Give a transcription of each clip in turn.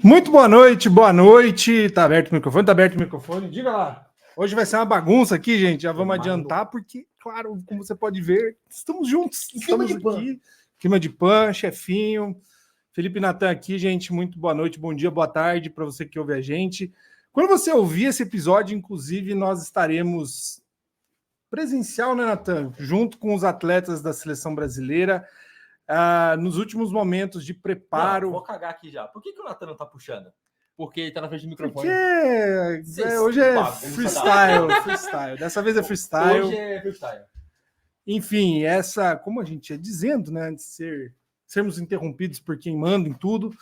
Muito boa noite. Tá aberto o microfone, diga lá. Hoje vai ser uma bagunça aqui, gente, já vamos adiantar, porque, claro, como você pode ver, estamos juntos, estamos aqui. Clima de pan, chefinho. Felipe Natan aqui, gente, muito boa noite, bom dia, boa tarde para você que ouve a gente. Quando você ouvir esse episódio, inclusive, nós estaremos presencial, né, Natan? Junto com os atletas da seleção brasileira, nos últimos momentos de preparo. Não, vou cagar aqui já. Por que o Natan não tá puxando? Porque ele tá na frente do microfone. Porque hoje é freestyle. Dessa vez é freestyle. Hoje é freestyle. Enfim, como a gente ia dizendo, né, antes de sermos interrompidos por quem manda em tudo,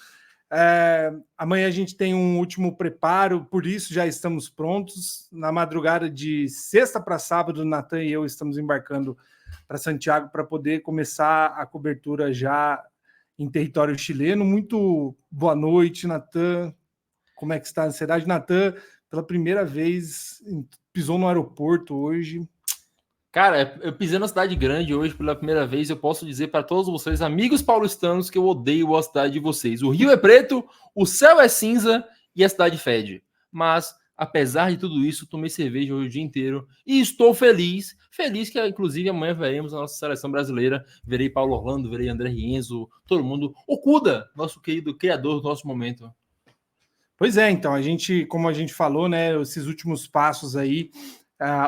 amanhã a gente tem um último preparo, por isso já estamos prontos. Na madrugada de sexta para sábado, Natan e eu estamos embarcando para Santiago para poder começar a cobertura já em território chileno. Muito boa noite, Natan. Como é que está a ansiedade? Natan, pela primeira vez, pisou no aeroporto hoje. Cara, eu pisei na cidade grande hoje pela primeira vez. Eu posso dizer para todos vocês, amigos paulistanos, que eu odeio a cidade de vocês. O rio é preto, o céu é cinza e a cidade fede. Mas, apesar de tudo isso, tomei cerveja hoje o dia inteiro e estou feliz. Feliz que, inclusive, amanhã veremos a nossa seleção brasileira. Verei Paulo Orlando, verei André Rienzo, todo mundo. O Cuda, nosso querido criador do nosso momento. Pois é, então, como a gente falou, né, esses últimos passos aí,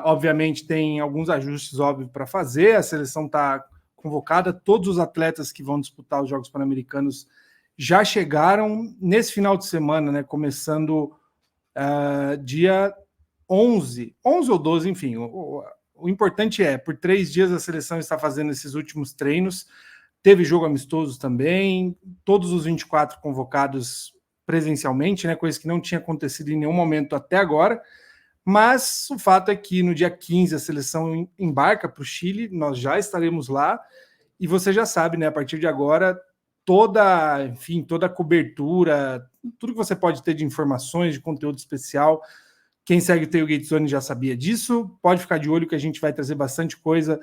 obviamente tem alguns ajustes óbvios para fazer, a seleção está convocada, todos os atletas que vão disputar os Jogos Pan-Americanos já chegaram nesse final de semana, né, começando dia 11 ou 12, enfim, o importante por 3 dias a seleção está fazendo esses últimos treinos, teve jogo amistoso também, todos os 24 convocados presencialmente, né, coisa que não tinha acontecido em nenhum momento até agora, mas o fato é que no dia 15 a seleção embarca para o Chile, nós já estaremos lá, e você já sabe, né, a partir de agora, toda a cobertura, tudo que você pode ter de informações, de conteúdo especial, quem segue o Tailgate Zone já sabia disso, pode ficar de olho que a gente vai trazer bastante coisa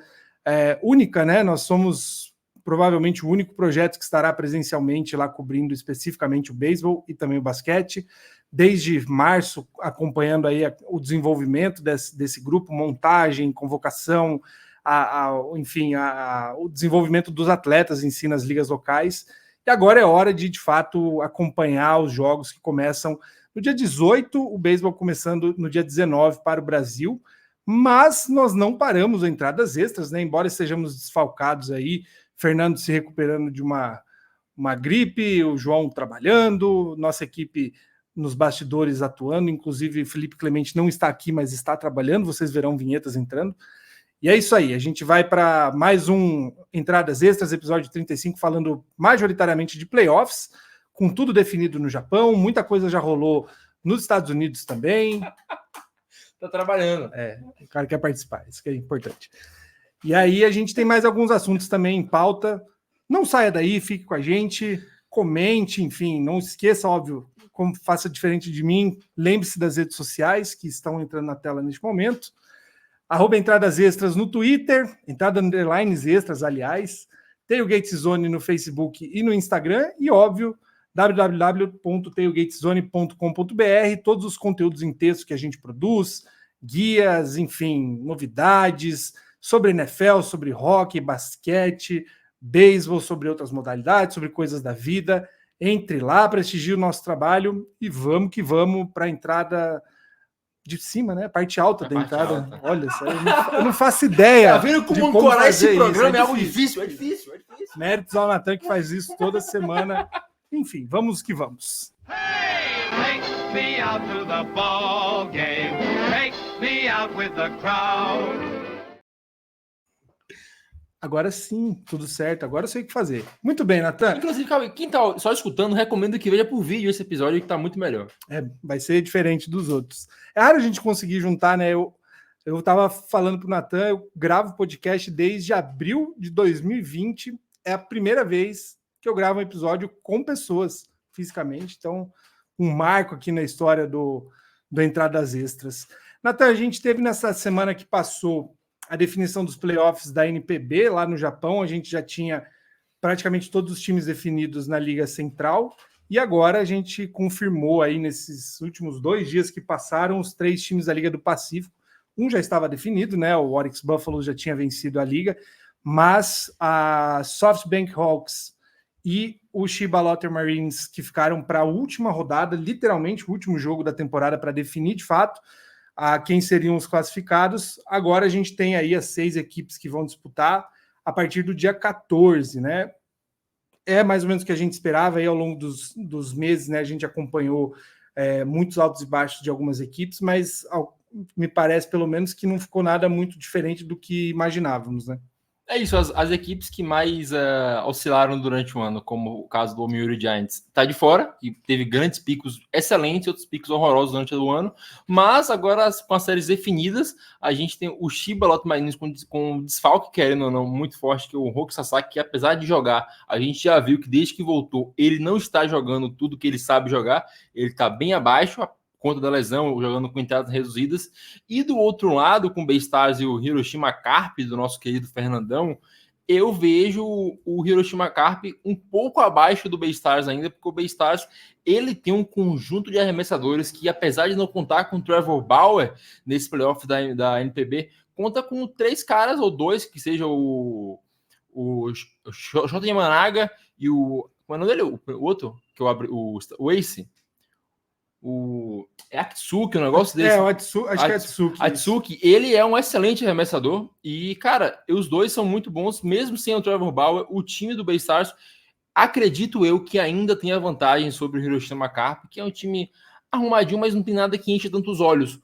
única, né, nós somos provavelmente o único projeto que estará presencialmente lá cobrindo especificamente o beisebol e também o basquete, desde março, acompanhando aí o desenvolvimento desse grupo, montagem, convocação, o desenvolvimento dos atletas em si nas ligas locais, e agora é hora de fato, acompanhar os jogos que começam no dia 18, o beisebol começando no dia 19 para o Brasil, mas nós não paramos entradas extras, né? Embora estejamos desfalcados aí, Fernando se recuperando de uma gripe, o João trabalhando, nossa equipe nos bastidores atuando, inclusive Felipe Clemente não está aqui, mas está trabalhando, vocês verão vinhetas entrando. E é isso aí, a gente vai para mais um Entradas Extras, episódio 35, falando majoritariamente de playoffs, com tudo definido no Japão, muita coisa já rolou nos Estados Unidos também. Tá trabalhando. O cara quer participar, isso que é importante. E aí a gente tem mais alguns assuntos também em pauta. Não saia daí, fique com a gente, comente, enfim, não esqueça, óbvio, como faça diferente de mim, lembre-se das redes sociais que estão entrando na tela neste momento. @Entradas Extras no Twitter, _extras, aliás, Tailgate Zone no Facebook e no Instagram, e óbvio, www.tailgatezone.com.br, todos os conteúdos em texto que a gente produz, guias, enfim, novidades sobre NFL, sobre hockey, basquete, beisebol, sobre outras modalidades, sobre coisas da vida. Entre lá, prestigie o nosso trabalho e vamos que vamos para a entrada de cima, né? Parte alta da entrada. Alta. Olha, eu não faço ideia. Tá vendo como ancorar esse programa é algo difícil? É difícil. Méritos ao Natan, que faz isso toda semana. Enfim, vamos que vamos. Hey, take me out to the ball game. Take me out with the crowd. Agora sim, tudo certo. Agora eu sei o que fazer. Muito bem, Natan. Inclusive, quem tá só escutando, recomendo que veja por vídeo esse episódio, que tá muito melhor. Vai ser diferente dos outros. É raro a gente conseguir juntar, né? Eu tava falando pro Natan, eu gravo podcast desde abril de 2020. É a primeira vez que eu gravo um episódio com pessoas, fisicamente. Então, um marco aqui na história do Entradas Extras. Natan, a gente teve nessa semana que passou a definição dos playoffs da NPB lá no Japão. A gente já tinha praticamente todos os times definidos na Liga Central E agora a gente confirmou aí nesses últimos 2 dias que passaram os 3 times da Liga do Pacífico. Um já estava definido, né? O Oryx Buffalo já tinha vencido a liga, mas a SoftBank Hawks e o Chiba Lotte Marines, que ficaram para a última rodada, literalmente o último jogo da temporada para definir de fato quem seriam os classificados. Agora a gente tem aí as 6 equipes que vão disputar a partir do dia 14, né? É mais ou menos o que a gente esperava aí ao longo dos meses, né? A gente acompanhou muitos altos e baixos de algumas equipes, mas me parece pelo menos que não ficou nada muito diferente do que imaginávamos, né? É isso, as equipes que mais oscilaram durante o ano, como o caso do Yomiuri Giants, está de fora, que teve grandes picos excelentes e outros picos horrorosos durante o ano, mas agora com as séries definidas, a gente tem o Chiba Lotte Marines com um desfalque, querendo ou não, muito forte, que é o Roki Sasaki, que apesar de jogar, a gente já viu que desde que voltou, ele não está jogando tudo que ele sabe jogar, ele está bem abaixo, conta da lesão, jogando com entradas reduzidas. E do outro lado, com o Beystars e o Hiroshima Carp, do nosso querido Fernandão, eu vejo o Hiroshima Carp um pouco abaixo do Beystars ainda, porque o Beystars ele tem um conjunto de arremessadores que, apesar de não contar com o Trevor Bauer nesse playoff da NPB, conta com 3 caras ou 2, que seja o Shota Yamanaga e o... Como é o nome dele? O outro? Que eu abri, o Ace? É Atsuki, um negócio desse. Acho que é Atsuki. Atsuki, ele é um excelente arremessador. E, cara, os dois são muito bons, mesmo sem o Trevor Bauer. O time do Beystars, acredito eu, que ainda tem a vantagem sobre o Hiroshima Carp, que é um time arrumadinho, mas não tem nada que enche tantos olhos.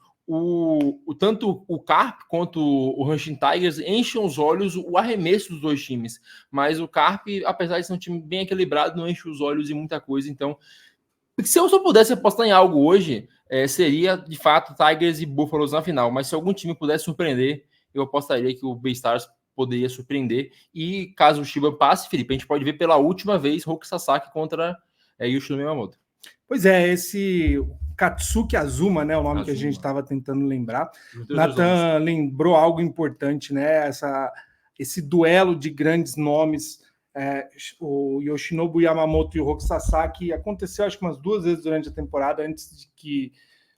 Tanto o Carp quanto o Hanshin Tigers enchem os olhos o arremesso dos dois times. Mas o Carp, apesar de ser um time bem equilibrado, não enche os olhos em muita coisa. Então, se eu só pudesse apostar em algo hoje, seria, de fato, Tigers e Buffaloes na final. Mas se algum time pudesse surpreender, eu apostaria que o Beystars poderia surpreender. E caso o Chiba passe, Felipe, a gente pode ver pela última vez Roki Sasaki contra Yoshino Yamamoto. Pois é, esse Katsuki Azuma, né, o nome que a gente estava tentando lembrar. Nathan lembrou algo importante, né? Esse duelo de grandes nomes. O Yoshinobu Yamamoto e o Roki Sasaki aconteceu acho que umas 2 vezes durante a temporada antes de que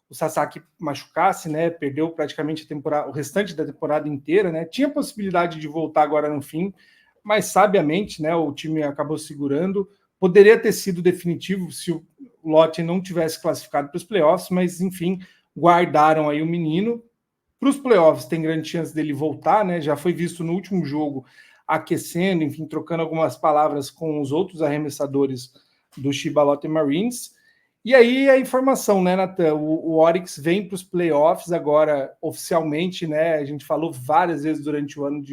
o Sasaki machucasse, né? Perdeu praticamente o restante da temporada inteira, né? Tinha possibilidade de voltar agora no fim, mas sabiamente, né? O time acabou segurando. Poderia ter sido definitivo se o Lotte não tivesse classificado para os playoffs, mas enfim, guardaram aí o menino. Para os playoffs tem grande chance dele voltar, né? Já foi visto no último jogo aquecendo, enfim, trocando algumas palavras com os outros arremessadores do Chiba Lotte Marines. E aí a informação, né, Nathan? O Oryx vem para os playoffs agora oficialmente, né? A gente falou várias vezes durante o ano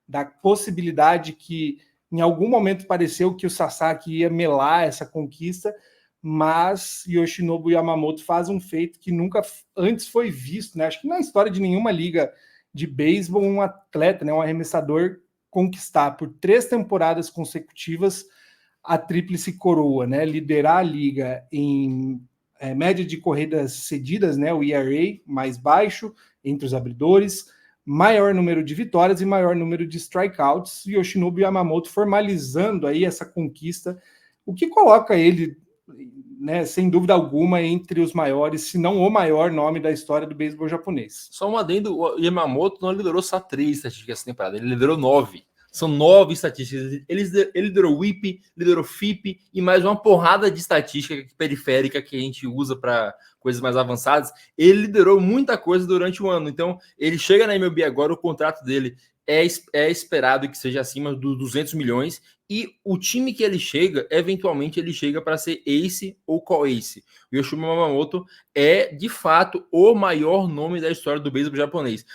da possibilidade que em algum momento pareceu que o Sasaki ia melar essa conquista, mas Yoshinobu Yamamoto faz um feito que nunca antes foi visto, né? Acho que na história de nenhuma liga de beisebol, um atleta, né, um arremessador conquistar por 3 temporadas consecutivas a tríplice coroa, né? Liderar a liga em média de corridas cedidas, né? O ERA mais baixo entre os abridores, maior número de vitórias e maior número de strikeouts. Yoshinobu Yamamoto formalizando aí essa conquista, o que coloca ele, né, sem dúvida alguma, entre os maiores, se não o maior nome da história do beisebol japonês. Só um adendo, o Yamamoto não liderou só 3 estatísticas essa temporada, ele liderou 9. São 9 estatísticas. Ele liderou WHIP, liderou FIP e mais uma porrada de estatística periférica que a gente usa para coisas mais avançadas. Ele liderou muita coisa durante o ano. Então, ele chega na MLB agora, o contrato dele é esperado que seja acima dos 200 milhões. E o time que ele chega, eventualmente, ele chega para ser ace ou co-ace. O Yoshinobu Yamamoto é, de fato, o maior nome da história do beisebol japonês.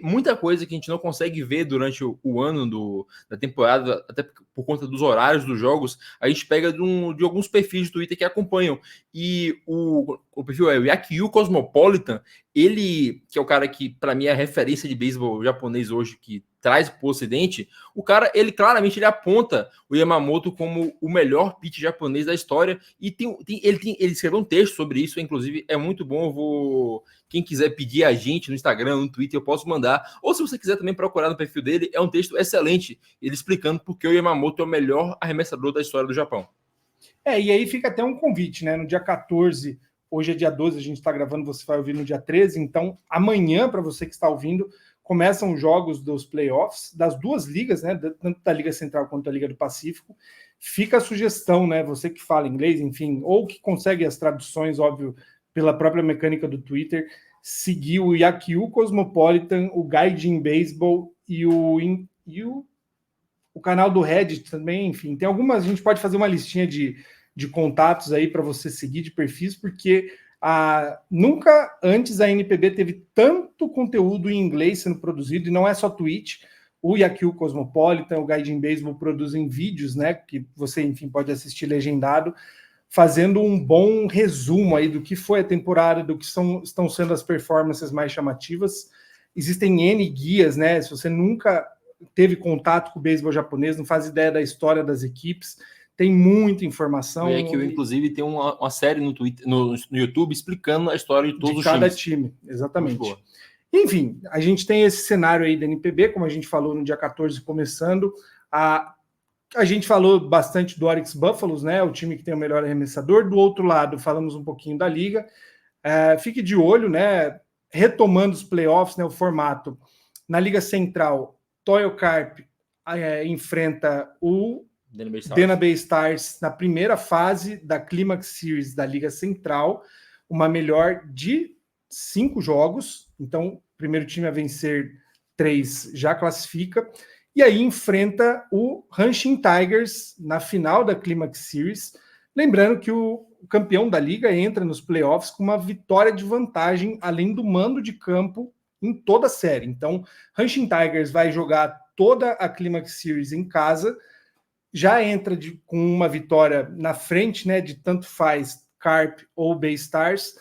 Muita coisa que a gente não consegue ver durante o ano da temporada, até por conta dos horários dos jogos, a gente pega de alguns perfis de Twitter que acompanham. E o perfil é o Yakyu Cosmopolitan, ele, que é o cara que, para mim, é a referência de beisebol japonês hoje, que traz para o Ocidente, o cara, ele claramente aponta o Yamamoto como o melhor pitch japonês da história, e ele escreveu um texto sobre isso, inclusive é muito bom. Quem quiser pedir a gente no Instagram, no Twitter, eu posso mandar, ou se você quiser também procurar no perfil dele, é um texto excelente, ele explicando por que o Yamamoto é o melhor arremessador da história do Japão. E aí fica até um convite, né? No dia 14, hoje é dia 12, a gente está gravando, você vai ouvir no dia 13, então amanhã, para você que está ouvindo, começam os jogos dos playoffs das duas ligas, né? Tanto da Liga Central quanto da Liga do Pacífico. Fica a sugestão, né? Você que fala inglês, enfim, ou que consegue as traduções, óbvio, pela própria mecânica do Twitter, seguir o Yakyu Cosmopolitan, o Gaijin Baseball e o canal do Reddit também, enfim, tem algumas, a gente pode fazer uma listinha de contatos aí para você seguir de perfis, porque nunca antes a NPB teve tanto conteúdo em inglês sendo produzido, e não é só Twitch, o Yakyu Cosmopolitan, o Gaijin Baseball produzem vídeos, né, que você, enfim, pode assistir legendado, fazendo um bom resumo aí do que foi a temporada, do que estão sendo as performances mais chamativas. Existem N guias, né, se você nunca teve contato com o beisebol japonês, não faz ideia da história das equipes, tem muita informação. É que eu, inclusive, tem uma série no Twitter, no YouTube explicando a história de todos os cada times. time, exatamente. Enfim, a gente tem esse cenário aí da NPB, como a gente falou no dia 14, começando. A gente falou bastante do Oryx Buffaloes, né? O time que tem o melhor arremessador. Do outro lado, falamos um pouquinho da liga. Fique de olho, né? Retomando os playoffs, né? O formato. Na Liga Central, Toyo Carp enfrenta o Dana Bay Stars na primeira fase da Climax Series da Liga Central, uma melhor de 5 jogos. Então, o primeiro time a vencer 3 já classifica. E aí enfrenta o Hanshin Tigers na final da Climax Series. Lembrando que o campeão da liga entra nos playoffs com uma vitória de vantagem, além do mando de campo em toda a série. Então, Hanshin Tigers vai jogar toda a Climax Series em casa, já entra com uma vitória na frente, né, de tanto faz Carp ou Bay Stars.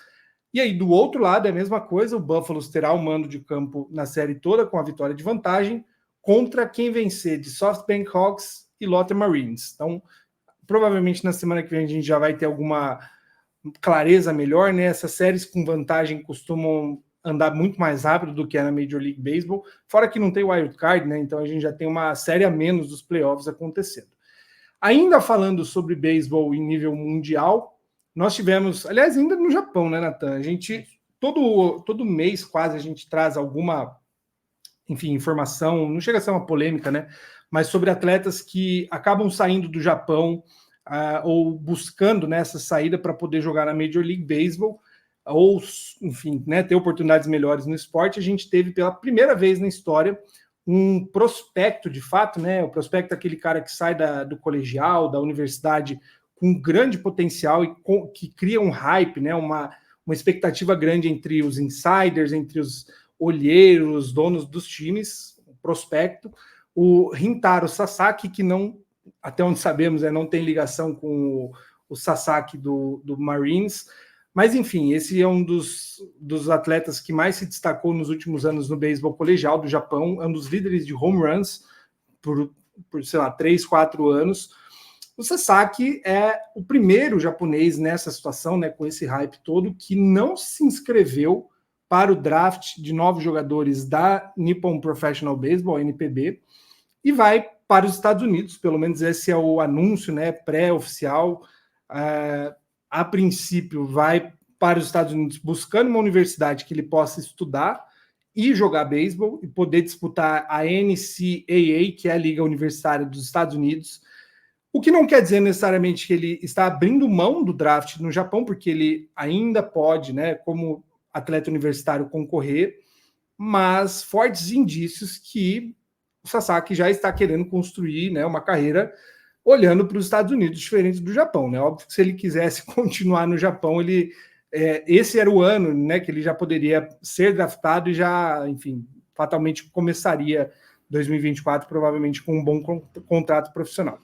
E aí, do outro lado, é a mesma coisa, o Buffaloes terá o mando de campo na série toda com a vitória de vantagem, contra quem vencer de SoftBank Hawks e Lotte Marines. Então, provavelmente na semana que vem a gente já vai ter alguma clareza melhor, né? Essas séries com vantagem costumam andar muito mais rápido do que é na Major League Baseball, fora que não tem wild card, né? Então a gente já tem uma série a menos dos playoffs acontecendo. Ainda falando sobre beisebol em nível mundial, nós tivemos, aliás, ainda no Japão, né, Nathan? A gente, todo mês quase, a gente traz alguma, enfim, informação, não chega a ser uma polêmica, né? Mas sobre atletas que acabam saindo do Japão ou buscando nessa saída para poder jogar na Major League Baseball, ou, enfim, né, ter oportunidades melhores no esporte. A gente teve pela primeira vez na história um prospecto, de fato, né? O prospecto é aquele cara que sai do colegial, da universidade, com grande potencial e que cria um hype, né? Uma expectativa grande entre os insiders, entre os olheiros, donos dos times, o prospecto, o Rintaro Sasaki, que não, até onde sabemos, não tem ligação com o Sasaki do Marines. Mas, enfim, esse é um dos atletas que mais se destacou nos últimos anos no beisebol colegial do Japão, é um dos líderes de home runs por sei lá, 3, 4 anos. O Sasaki é o primeiro japonês nessa situação, né, com esse hype todo, que não se inscreveu para o draft de novos jogadores da Nippon Professional Baseball, NPB, e vai para os Estados Unidos, pelo menos esse é o anúncio, né, pré-oficial. A princípio vai para os Estados Unidos buscando uma universidade que ele possa estudar e jogar beisebol e poder disputar a NCAA, que é a Liga Universitária dos Estados Unidos, o que não quer dizer necessariamente que ele está abrindo mão do draft no Japão, porque ele ainda pode, né, como atleta universitário, concorrer, mas fortes indícios que o Sasaki já está querendo construir, né, uma carreira olhando para os Estados Unidos, diferente do Japão, né? Óbvio que se ele quisesse continuar no Japão, esse era o ano, né, que ele já poderia ser draftado e já, enfim, fatalmente começaria 2024, provavelmente com um bom contrato profissional.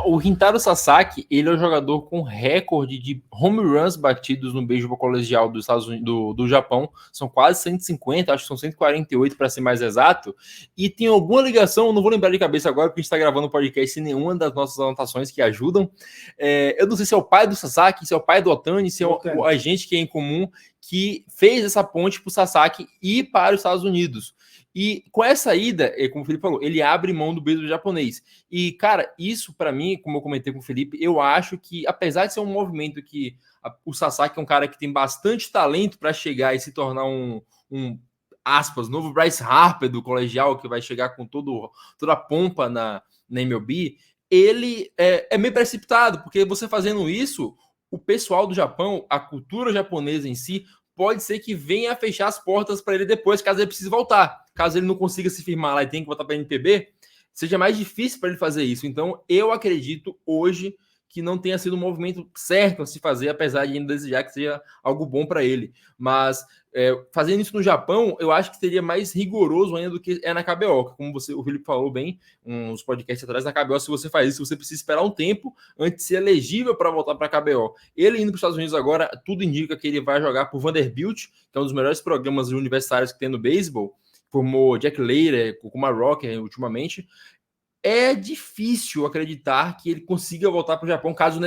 O Rintaro Sasaki, ele é o jogador com recorde de home runs batidos no beisebol colegial dos Estados Unidos, do Japão. São quase 150, acho que são 148 para ser mais exato. E tem alguma ligação, não vou lembrar de cabeça agora, porque a gente está gravando o podcast sem nenhuma das nossas anotações que ajudam. Eu não sei se é o pai do Sasaki, se é o pai do Otani, se é o agente que é em comum, que fez essa ponte para o Sasaki ir para os Estados Unidos. E com essa ida, como o Felipe falou, ele abre mão do beisebol japonês. E, cara, isso para mim, como eu comentei com o Felipe, eu acho que, apesar de ser um movimento que o Sasaki é um cara que tem bastante talento para chegar e se tornar um aspas, novo Bryce Harper do colegial, que vai chegar com toda a pompa na MLB, ele é meio precipitado, porque você fazendo isso, o pessoal do Japão, a cultura japonesa em si, pode ser que venha a fechar as portas para ele depois, caso ele precise voltar. Caso ele não consiga se firmar lá e tenha que voltar para a NPB, seja mais difícil para ele fazer isso. Então, eu acredito hoje que não tenha sido um movimento certo a se fazer, apesar de ainda desejar que seja algo bom para ele. Mas fazendo isso no Japão, eu acho que seria mais rigoroso ainda do que é na KBO. Como o Felipe falou bem, uns podcasts atrás, na KBO, se você faz isso, você precisa esperar um tempo antes de ser elegível para voltar para a KBO. Ele indo para os Estados Unidos agora, tudo indica que ele vai jogar por Vanderbilt, que é um dos melhores programas universitários que tem no beisebol. Formou Jack Leiter, Kokuma Rocker ultimamente. É difícil acreditar que ele consiga voltar para o Japão caso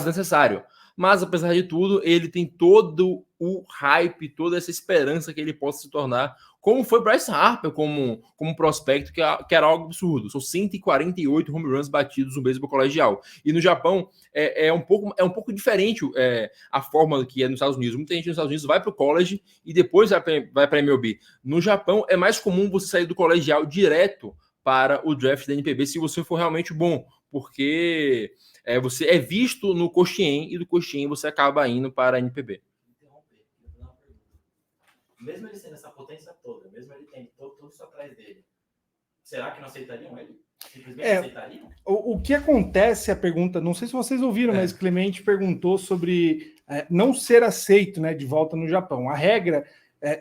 necessário. Mas, apesar de tudo, ele tem todo o hype, toda essa esperança que ele possa se tornar, como foi Bryce Harper como prospecto, que era algo absurdo. São 148 home runs batidos no beisebol colegial. E no Japão é um pouco diferente a forma que é nos Estados Unidos. Muita gente nos Estados Unidos vai para o college e depois vai para a MLB. No Japão é mais comum você sair do colegial direto para o draft da NPB se você for realmente bom, porque você é visto no Koshien e do Koshien você acaba indo para a NPB. Mesmo ele sendo essa potência toda, mesmo ele tendo tudo isso atrás dele, será que não aceitariam ele? Simplesmente aceitariam? O que acontece, a pergunta, não sei se vocês ouviram, mas Clemente perguntou sobre não ser aceito, né, de volta no Japão. A regra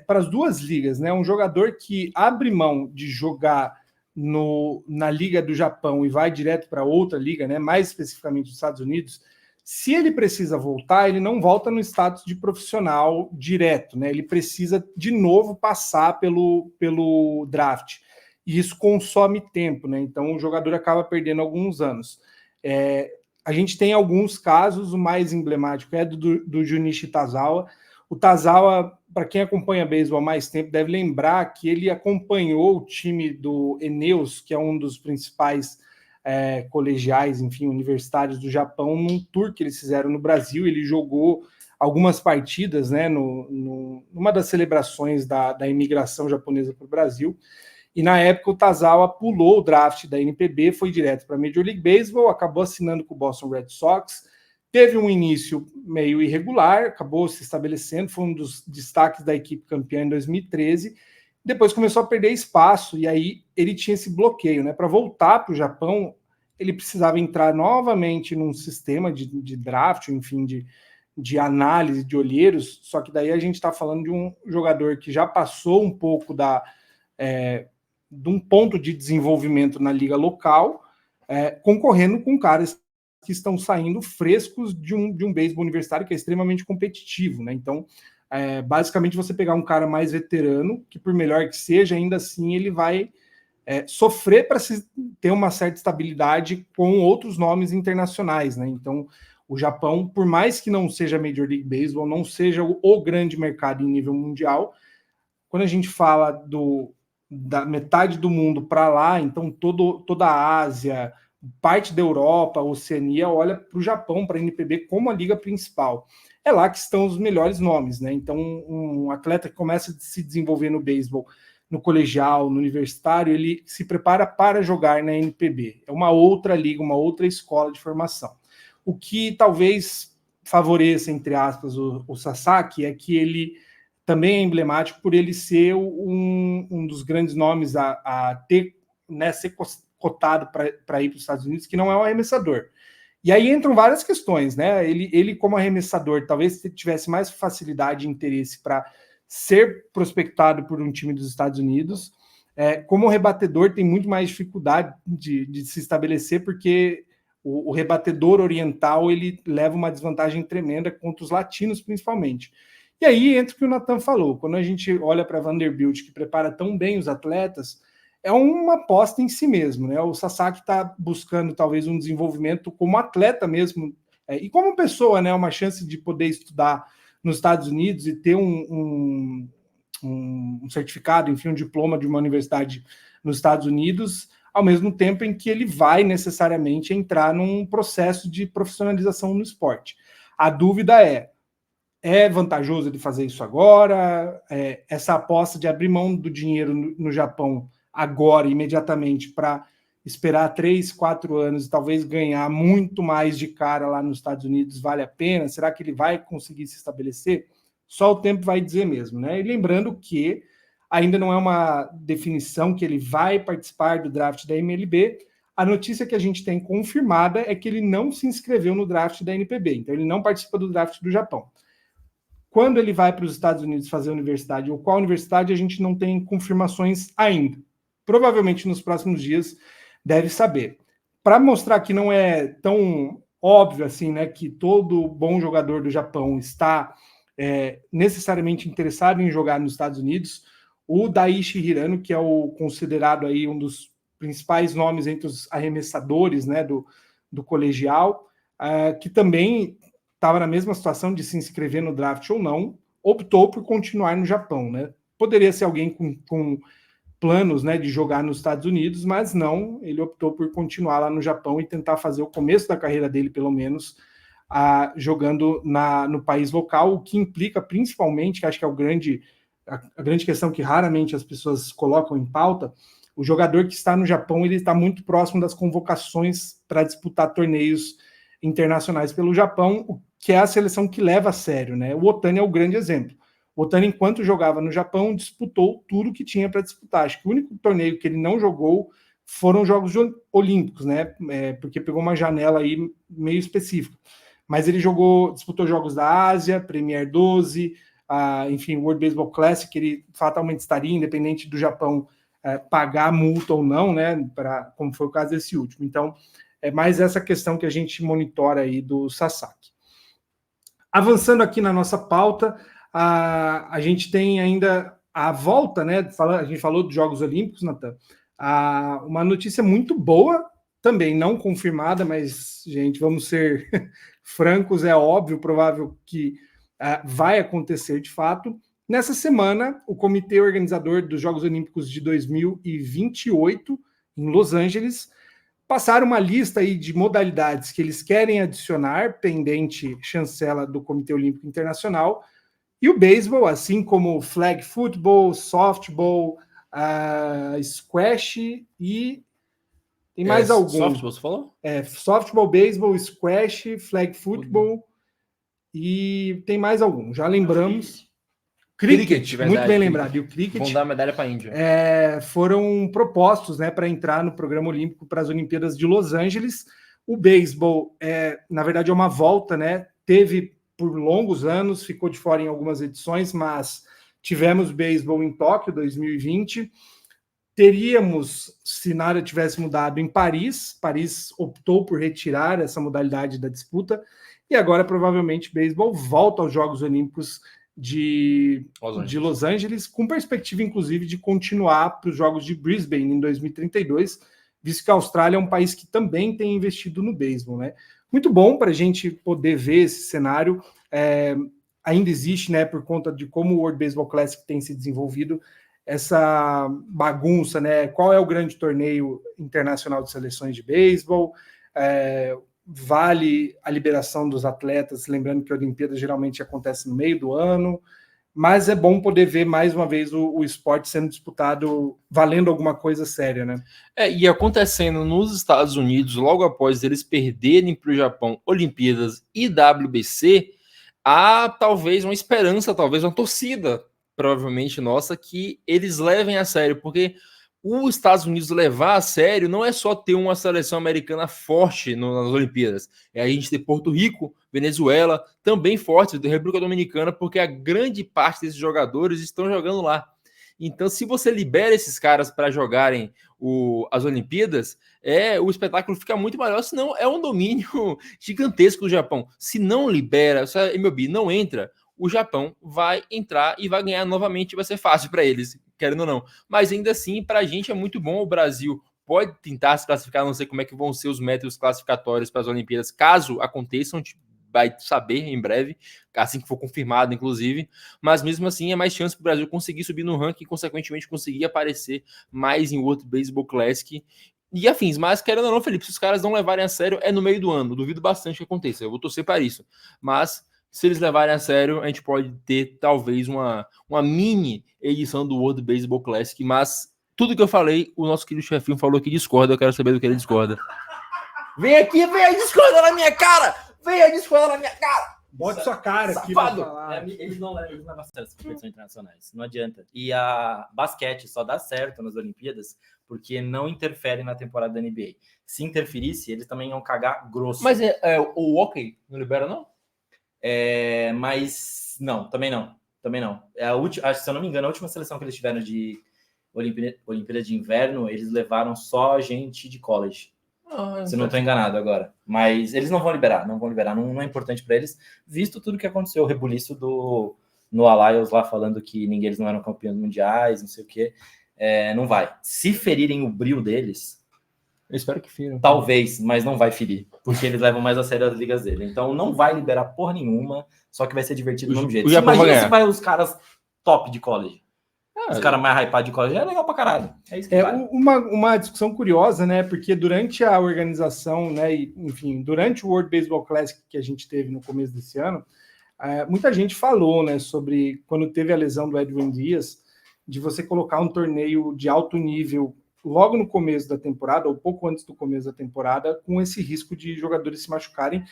para as duas ligas, né, um jogador que abre mão de jogar na Liga do Japão e vai direto para outra liga, né, mais especificamente dos Estados Unidos, se ele precisa voltar, ele não volta no status de profissional direto, né? Ele precisa de novo passar pelo draft. E isso consome tempo, né? Então o jogador acaba perdendo alguns anos. A gente tem alguns casos, o mais emblemático é do Junichi Tazawa. O Tazawa, para quem acompanha beisebol há mais tempo, deve lembrar que ele acompanhou o time do ENEOS, que é um dos principais colegiais, enfim, universitários do Japão, num tour que eles fizeram no Brasil. Ele jogou algumas partidas, né, numa das celebrações da imigração japonesa para o Brasil. E na época o Tazawa pulou o draft da NPB, foi direto para a Major League Baseball, acabou assinando com o Boston Red Sox, teve um início meio irregular, acabou se estabelecendo, foi um dos destaques da equipe campeã em 2013, depois começou a perder espaço, e aí ele tinha esse bloqueio, né? Para voltar para o Japão, ele precisava entrar novamente num sistema de draft, enfim, de análise de olheiros, só que daí a gente está falando de um jogador que já passou um pouco de um ponto de desenvolvimento na liga local, concorrendo com caras que estão saindo frescos de um beisebol universitário que é extremamente competitivo, né? Então, basicamente, você pegar um cara mais veterano, que por melhor que seja, ainda assim ele vai sofrer para ter uma certa estabilidade com outros nomes internacionais, né? Então, o Japão, por mais que não seja Major League Baseball, não seja o grande mercado em nível mundial, quando a gente fala da metade do mundo para lá, então toda a Ásia, parte da Europa, a Oceania, olha para o Japão, para a NPB, como a liga principal. É lá que estão os melhores nomes, né? Então, um atleta que começa a se desenvolver no beisebol, no colegial, no universitário, ele se prepara para jogar na NPB. É uma outra liga, uma outra escola de formação. O que talvez favoreça, entre aspas, o Sasaki é que ele também é emblemático por ele ser um dos grandes nomes a ter, né, ser cotado para ir para os Estados Unidos, que não é um arremessador. E aí entram várias questões, né? Ele como arremessador, talvez tivesse mais facilidade e interesse para ser prospectado por um time dos Estados Unidos. Como rebatedor, tem muito mais dificuldade de se estabelecer, porque o rebatedor oriental ele leva uma desvantagem tremenda contra os latinos, principalmente. E aí entra o que o Nathan falou. Quando a gente olha para Vanderbilt, que prepara tão bem os atletas, é uma aposta em si mesmo, né? O Sasaki está buscando talvez um desenvolvimento como atleta mesmo, e como pessoa, né? Uma chance de poder estudar nos Estados Unidos e ter um certificado, enfim, um diploma de uma universidade nos Estados Unidos, ao mesmo tempo em que ele vai necessariamente entrar num processo de profissionalização no esporte. A dúvida é vantajoso ele fazer isso agora? Essa aposta de abrir mão do dinheiro no Japão agora, imediatamente, para esperar 3, 4 anos e talvez ganhar muito mais de cara lá nos Estados Unidos, vale a pena? Será que ele vai conseguir se estabelecer? Só o tempo vai dizer mesmo, né? E lembrando que ainda não é uma definição que ele vai participar do draft da MLB. A notícia que a gente tem confirmada é que ele não se inscreveu no draft da NPB, então ele não participa do draft do Japão. Quando ele vai para os Estados Unidos fazer universidade ou qual universidade, a gente não tem confirmações ainda. Provavelmente nos próximos dias deve saber. Para mostrar que não é tão óbvio assim, né, que todo bom jogador do Japão está necessariamente interessado em jogar nos Estados Unidos, o Daichi Hirano, que é o considerado aí um dos principais nomes entre os arremessadores, né, do colegial, que também estava na mesma situação de se inscrever no draft ou não, optou por continuar no Japão, né? Poderia ser alguém com planos, né, de jogar nos Estados Unidos, mas não, ele optou por continuar lá no Japão e tentar fazer o começo da carreira dele, pelo menos, jogando no país local, o que implica principalmente, que acho que é a grande questão que raramente as pessoas colocam em pauta, o jogador que está no Japão, ele está muito próximo das convocações para disputar torneios internacionais pelo Japão, o que é a seleção que leva a sério, né? O Ohtani é o grande exemplo. O Ohtani, enquanto jogava no Japão, disputou tudo que tinha para disputar. Acho que o único torneio que ele não jogou foram os Jogos Olímpicos, né? Porque pegou uma janela aí meio específica. Mas ele disputou Jogos da Ásia, Premier 12, enfim, World Baseball Classic, ele fatalmente estaria, independente do Japão pagar multa ou não, né? Como foi o caso desse último. Então, é mais essa questão que a gente monitora aí do Sasaki. Avançando aqui na nossa pauta, a gente tem ainda a volta, né? A gente falou dos Jogos Olímpicos, Natan. Uma notícia muito boa, também não confirmada, mas, gente, vamos ser francos, é óbvio, provável que vai acontecer de fato. Nessa semana, o comitê organizador dos Jogos Olímpicos de 2028, em Los Angeles, passaram uma lista aí de modalidades que eles querem adicionar, pendente chancela do Comitê Olímpico Internacional, e o beisebol, assim como flag football, softball, squash e tem mais alguns. Softball, você falou? Softball, beisebol, squash, flag football e tem mais algum. Já lembramos. Cricket, muito bem lembrado. E o cricket vão dar medalha para a Índia. Foram propostos, né, para entrar no programa olímpico para as Olimpíadas de Los Angeles. O beisebol, na verdade, é uma volta, né? Teve por longos anos, ficou de fora em algumas edições, mas tivemos beisebol em Tóquio 2020. Teríamos, se nada tivesse mudado, em Paris. Paris optou por retirar essa modalidade da disputa. E agora, provavelmente, beisebol volta aos Jogos Olímpicos de Los Angeles, com perspectiva, inclusive, de continuar para os Jogos de Brisbane em 2032, visto que a Austrália é um país que também tem investido no beisebol, né? Muito bom para a gente poder ver esse cenário. Ainda existe, né, por conta de como o World Baseball Classic tem se desenvolvido, essa bagunça, né? Qual é o grande torneio internacional de seleções de beisebol? Vale a liberação dos atletas, lembrando que a Olimpíada geralmente acontece no meio do ano, mas é bom poder ver mais uma vez o esporte sendo disputado, valendo alguma coisa séria, né? E acontecendo nos Estados Unidos, logo após eles perderem para o Japão Olimpíadas e WBC, há talvez uma esperança, talvez uma torcida, provavelmente nossa, que eles levem a sério, porque os Estados Unidos levar a sério não é só ter uma seleção americana forte nas Olimpíadas, é a gente ter Porto Rico, Venezuela, também fortes, República Dominicana, porque a grande parte desses jogadores estão jogando lá. Então, se você libera esses caras para jogarem as Olimpíadas, o espetáculo fica muito maior, senão é um domínio gigantesco do Japão. Se não libera, se a MLB não entra, o Japão vai entrar e vai ganhar novamente, vai ser fácil para eles, querendo ou não. Mas ainda assim, para a gente é muito bom. O Brasil pode tentar se classificar, não sei como é que vão ser os métodos classificatórios para as Olimpíadas, caso aconteçam, vai saber em breve, assim que for confirmado, inclusive. Mas mesmo assim, é mais chance para o Brasil conseguir subir no ranking e, consequentemente, conseguir aparecer mais em World Baseball Classic e afins. Mas, querendo ou não, Felipe, se os caras não levarem a sério, é no meio do ano. Duvido bastante que aconteça. Eu vou torcer para isso. Mas, se eles levarem a sério, a gente pode ter, talvez, uma mini edição do World Baseball Classic. Mas, tudo que eu falei, o nosso querido chefinho falou que discorda. Eu quero saber do que ele discorda. Vem aqui, vem aí, discorda na minha cara! Vem aí, discorda na minha cara! Bote sua cara aqui. Eles não levam a sério as competições internacionais. Não adianta. E a basquete só dá certo nas Olimpíadas porque não interfere na temporada da NBA. Se interferisse, eles também iam cagar grosso. Mas o hockey não libera, não? Mas não, também não. Também não. Se eu não me engano, a última seleção que eles tiveram de Olimpíada de Inverno, eles levaram só gente de college. Se não estou enganado agora. Mas eles não vão liberar. Não é importante para eles, visto tudo que aconteceu, o rebuliço no Alliance lá falando que eles não eram campeões mundiais, não sei o quê. Não vai. Se ferirem o brilho deles, eu espero que firam. Talvez, mas não vai ferir, porque eles levam mais a sério as ligas dele. Então não vai liberar porra nenhuma, só que vai ser divertido do mesmo jeito. Imagina se vai os caras top de college. Os caras mais hypados de college é legal pra caralho. É isso que vale. Uma discussão curiosa, né? Porque durante a organização, né? E, enfim, durante o World Baseball Classic que a gente teve no começo desse ano, muita gente falou, né? Sobre quando teve a lesão do Edwin Diaz, de você colocar um torneio de alto nível logo no começo da temporada, ou pouco antes do começo da temporada, com esse risco de jogadores se machucarem,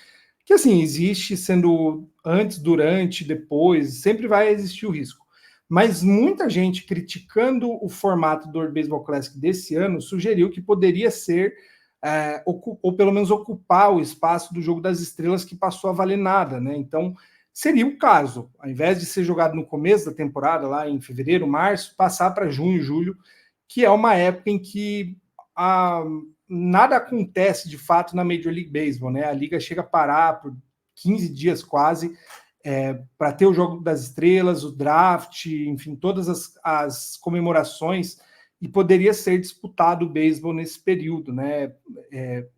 que assim, existe sendo antes, durante, depois, sempre vai existir o risco. Mas muita gente criticando o formato do World Baseball Classic desse ano sugeriu que poderia ser, ou pelo menos ocupar o espaço do Jogo das Estrelas, que passou a valer nada, né? Então, seria o caso, ao invés de ser jogado no começo da temporada, lá em fevereiro, março, passar para junho, julho, que é uma época em que nada acontece de fato na Major League Baseball, né? A liga chega a parar por 15 dias quase, para ter o Jogo das Estrelas, o draft, enfim, todas as comemorações, e poderia ser disputado o beisebol nesse período, né?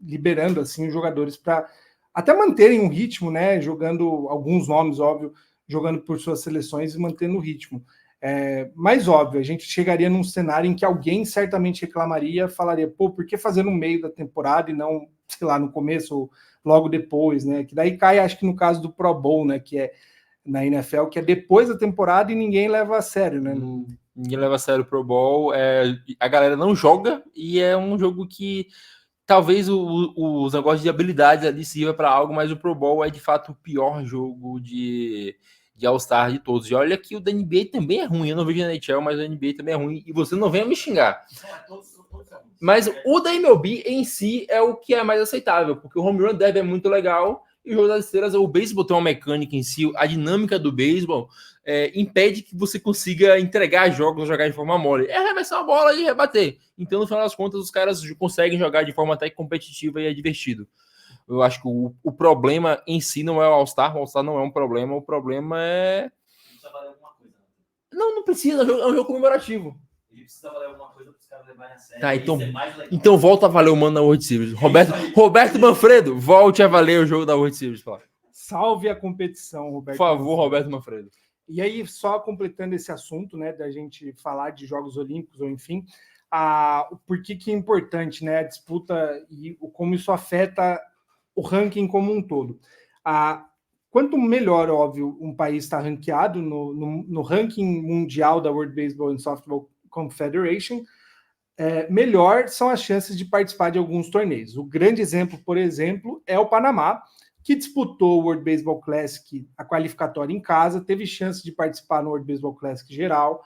Liberando assim os jogadores para até manterem um ritmo, né? Jogando alguns nomes, óbvio, jogando por suas seleções e mantendo o ritmo. Mais óbvio, a gente chegaria num cenário em que alguém certamente reclamaria, falaria, pô, por que fazer no meio da temporada e não, sei lá, no começo ou logo depois, né? Que daí cai, acho que no caso do Pro Bowl, né? Que é na NFL, que é depois da temporada e ninguém leva a sério, né? Ninguém leva a sério o Pro Bowl, a galera não joga e é um jogo que talvez os negócios de habilidades ali sirva para algo, mas o Pro Bowl é de fato o pior jogo de All-Star de todos. E olha que o da NBA também é ruim, eu não vejo na NHL, mas o da NBA também é ruim, e você não venha me xingar. Mas o da MLB em si é o que é mais aceitável, porque o Home Run Derby é muito legal, e o Jogo das Estrelas, o beisebol tem uma mecânica em si, a dinâmica do beisebol impede que você consiga entregar jogos ou jogar de forma mole. É arremessar a bola e rebater. Então, no final das contas, os caras conseguem jogar de forma até competitiva e é divertido. Eu acho que o problema em si não é o All-Star não é um problema, o problema é... Precisa valer alguma coisa. Não precisa, é um jogo comemorativo. Ele precisa valer alguma coisa para os caras levarem a sério. Tá, então volta a valer o mano da World Series. Roberto Manfredo, volte a valer o jogo da World Series. Salve a competição, Roberto. Por favor, Roberto Manfredo. E aí, só completando esse assunto, né, da gente falar de Jogos Olímpicos, ou enfim, por que é importante, né, a disputa e como isso afeta o ranking como um todo. Quanto melhor, óbvio, um país está ranqueado no ranking mundial da World Baseball and Softball Confederation, melhor são as chances de participar de alguns torneios. O grande exemplo, por exemplo, é o Panamá, que disputou o World Baseball Classic, a qualificatória em casa, teve chance de participar no World Baseball Classic geral,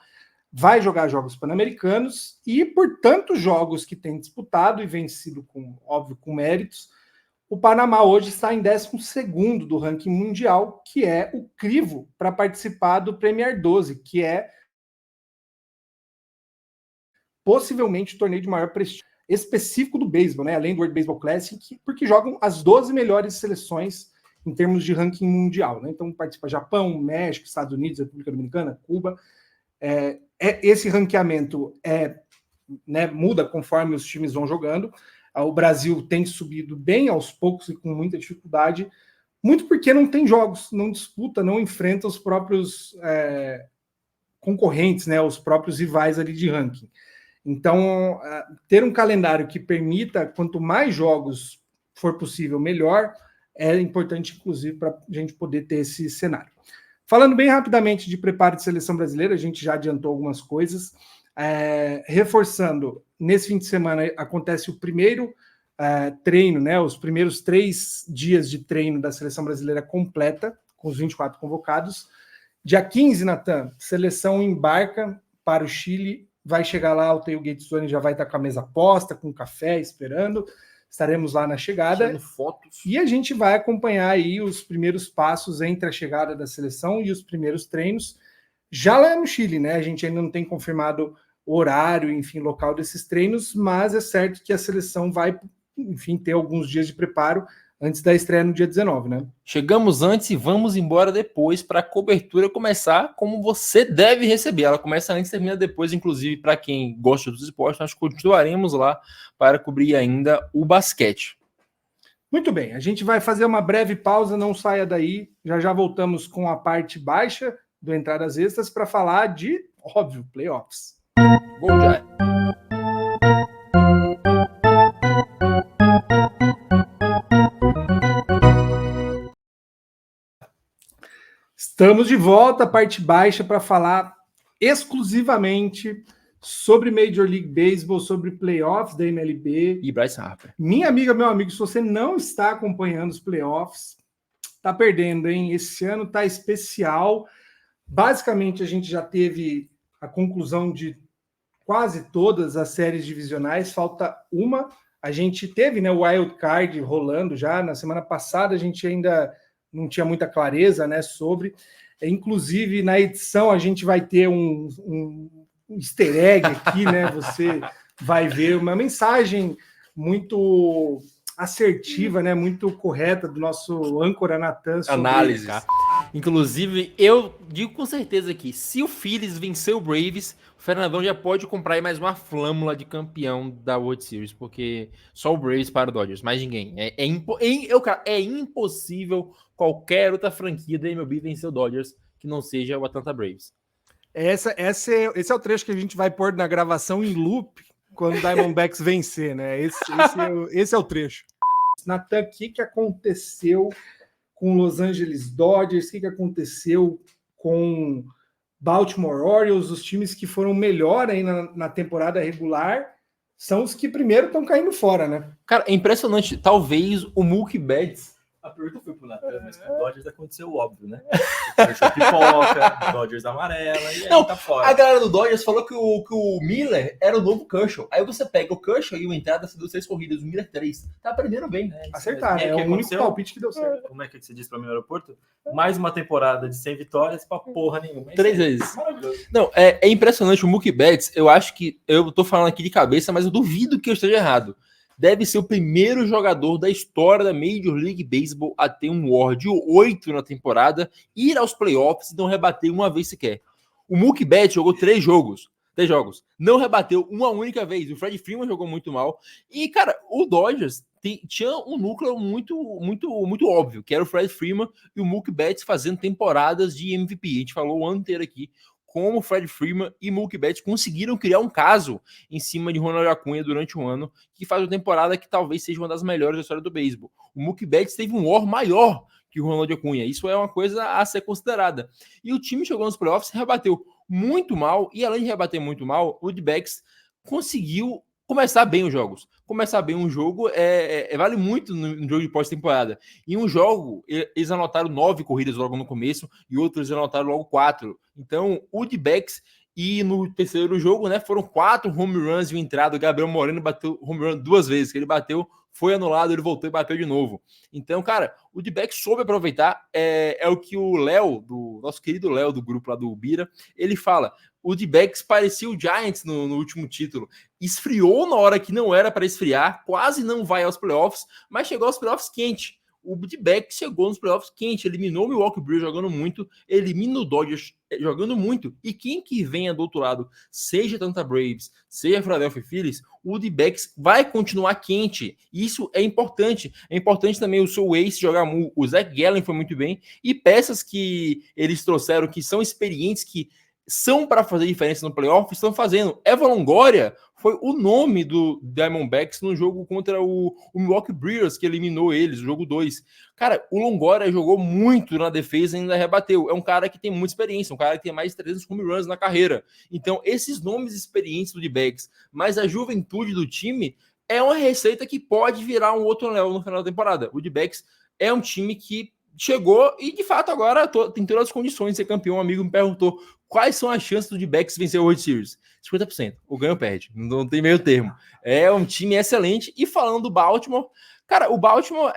vai jogar jogos pan-americanos e, por tantos jogos que tem disputado e vencido, óbvio, com méritos, o Panamá hoje está em 12º do ranking mundial, que é o crivo para participar do Premier 12, que é possivelmente o torneio de maior prestígio específico do beisebol, né? Além do World Baseball Classic, porque jogam as 12 melhores seleções em termos de ranking mundial, né? Então participa Japão, México, Estados Unidos, República Dominicana, Cuba. Esse ranqueamento muda conforme os times vão jogando. O Brasil tem subido bem aos poucos e com muita dificuldade, muito porque não tem jogos, não disputa, não enfrenta os próprios concorrentes, né, os próprios rivais ali de ranking. Então, ter um calendário que permita, quanto mais jogos for possível, melhor, é importante, inclusive, para a gente poder ter esse cenário. Falando bem rapidamente de preparo de seleção brasileira, a gente já adiantou algumas coisas. Reforçando, nesse fim de semana acontece o primeiro treino, né? Os primeiros 3 dias de treino da seleção brasileira completa, com os 24 convocados. Dia 15, Natan, seleção embarca para o Chile, vai chegar lá, o tailgate zone já vai estar com a mesa posta, com café, esperando. Estaremos lá na chegada. Fotos. E a gente vai acompanhar aí os primeiros passos entre a chegada da seleção e os primeiros treinos, já lá no Chile, né? A gente ainda não tem confirmado o horário, enfim, local desses treinos, mas é certo que a seleção vai, enfim, ter alguns dias de preparo antes da estreia no dia 19, né? Chegamos antes e vamos embora depois para a cobertura começar como você deve receber. Ela começa antes e termina depois, inclusive para quem gosta dos esportes, nós continuaremos lá para cobrir ainda o basquete. Muito bem, a gente vai fazer uma breve pausa, não saia daí, já voltamos com a parte baixa do Entradas Extras para falar de, óbvio, playoffs. Bom já. Estamos de volta, a parte baixa, para falar exclusivamente sobre Major League Baseball, sobre playoffs da MLB. E Bryce Harper. Minha amiga, meu amigo, se você não está acompanhando os playoffs, tá perdendo, hein? Esse ano tá especial. Basicamente, a gente já teve a conclusão de quase todas as séries divisionais, falta uma. A gente teve, né, o Wild Card rolando já. Na semana passada a gente ainda não tinha muita clareza, né, sobre. Inclusive, na edição a gente vai ter um easter egg aqui, né? Você vai ver uma mensagem muito assertiva, né? Muito correta do nosso âncora Natan. Análise. Inclusive, eu digo com certeza que se o Phillies vencer o Braves, o Fernandão já pode comprar aí mais uma flâmula de campeão da World Series, porque só o Braves para o Dodgers, mais ninguém. É impossível qualquer outra franquia da MLB vencer o Dodgers que não seja o Atlanta Braves. Esse é o trecho que a gente vai pôr na gravação em loop quando o Diamondbacks vencer, né? Esse é o trecho. Natan, o que aconteceu com Los Angeles Dodgers? O que aconteceu com Baltimore Orioles? Os times que foram melhor aí na temporada regular são os que primeiro estão caindo fora, né? Cara, é impressionante. Talvez o Mookie Betts... A pergunta foi pro Natan, mas com o Dodgers aconteceu o óbvio, né? Fechou pipoca, Dodgers amarela, e aí não, tá fora. A galera do Dodgers falou que o Miller era o novo Kershaw. Aí você pega o Kershaw e o entrada deu 6 corridas, o Miller 3. Tá aprendendo bem. Acertaram, é o único palpite que deu certo. Como é que você disse para mim no aeroporto? Mais uma temporada de 100 vitórias pra porra nenhuma. 3 vezes. Não, é impressionante. O Mookie Betts, eu acho que... Eu tô falando aqui de cabeça, mas eu duvido que eu esteja errado. Deve ser o primeiro jogador da história da Major League Baseball a ter um WAR de 8 na temporada, ir aos playoffs e não rebater uma vez sequer. O Mookie Betts jogou 3 jogos, não rebateu uma única vez. O Freddie Freeman jogou muito mal. E, cara, o Dodgers tinha um núcleo muito óbvio, que era o Freddie Freeman e o Mookie Betts fazendo temporadas de MVP. A gente falou o ano inteiro aqui como Fred Freeman e Mookie Betts conseguiram criar um caso em cima de Ronald Acuña durante um ano, que faz uma temporada que talvez seja uma das melhores da história do beisebol. O Mookie Betts teve um WAR maior que o Ronald Acuña. Isso é uma coisa a ser considerada. E o time chegou nos playoffs, rebateu muito mal, e além de rebater muito mal, o D-backs conseguiu começar bem os jogos. Começar bem um jogo vale muito no jogo de pós-temporada. Em um jogo, eles anotaram 9 corridas logo no começo e outros anotaram logo 4. Então, o D-backs, e no terceiro jogo, né, foram 4 home runs e uma entrada. O Gabriel Moreno bateu home run 2 vezes. Que ele bateu, foi anulado, ele voltou e bateu de novo. Então, cara, o D-backs soube aproveitar. É o que o Léo, nosso querido Léo do grupo lá do Bira, ele fala. O D-backs parecia o Giants no último título. Esfriou na hora que não era para esfriar, quase não vai aos playoffs, mas chegou aos playoffs quente. O D-Backs chegou nos playoffs quente, eliminou o Milwaukee Brewers jogando muito, elimina o Dodgers jogando muito, e quem que venha do outro lado, seja Atlanta Braves, seja Philadelphia Phillies, o D-Backs vai continuar quente. Isso é importante. É importante também o seu ace jogar, o Zach Gallen foi muito bem, e peças que eles trouxeram, que são experientes, que são para fazer diferença no playoff, estão fazendo. Evan Longoria foi o nome do Diamondbacks no jogo contra o Milwaukee Brewers, que eliminou eles, o jogo 2. Cara, o Longoria jogou muito na defesa e ainda rebateu. É um cara que tem muita experiência, um cara que tem mais de 300 home runs na carreira. Então, esses nomes experientes do D-Backs, mas a juventude do time, é uma receita que pode virar um outro level no final da temporada. O D-Backs é um time que chegou e, de fato, agora tem todas as condições de ser campeão. Um amigo me perguntou quais são as chances do D-Backs vencer o World Series. 50%. O ganho perde. Não tem meio termo. É um time excelente. E falando do Baltimore, cara, o Baltimore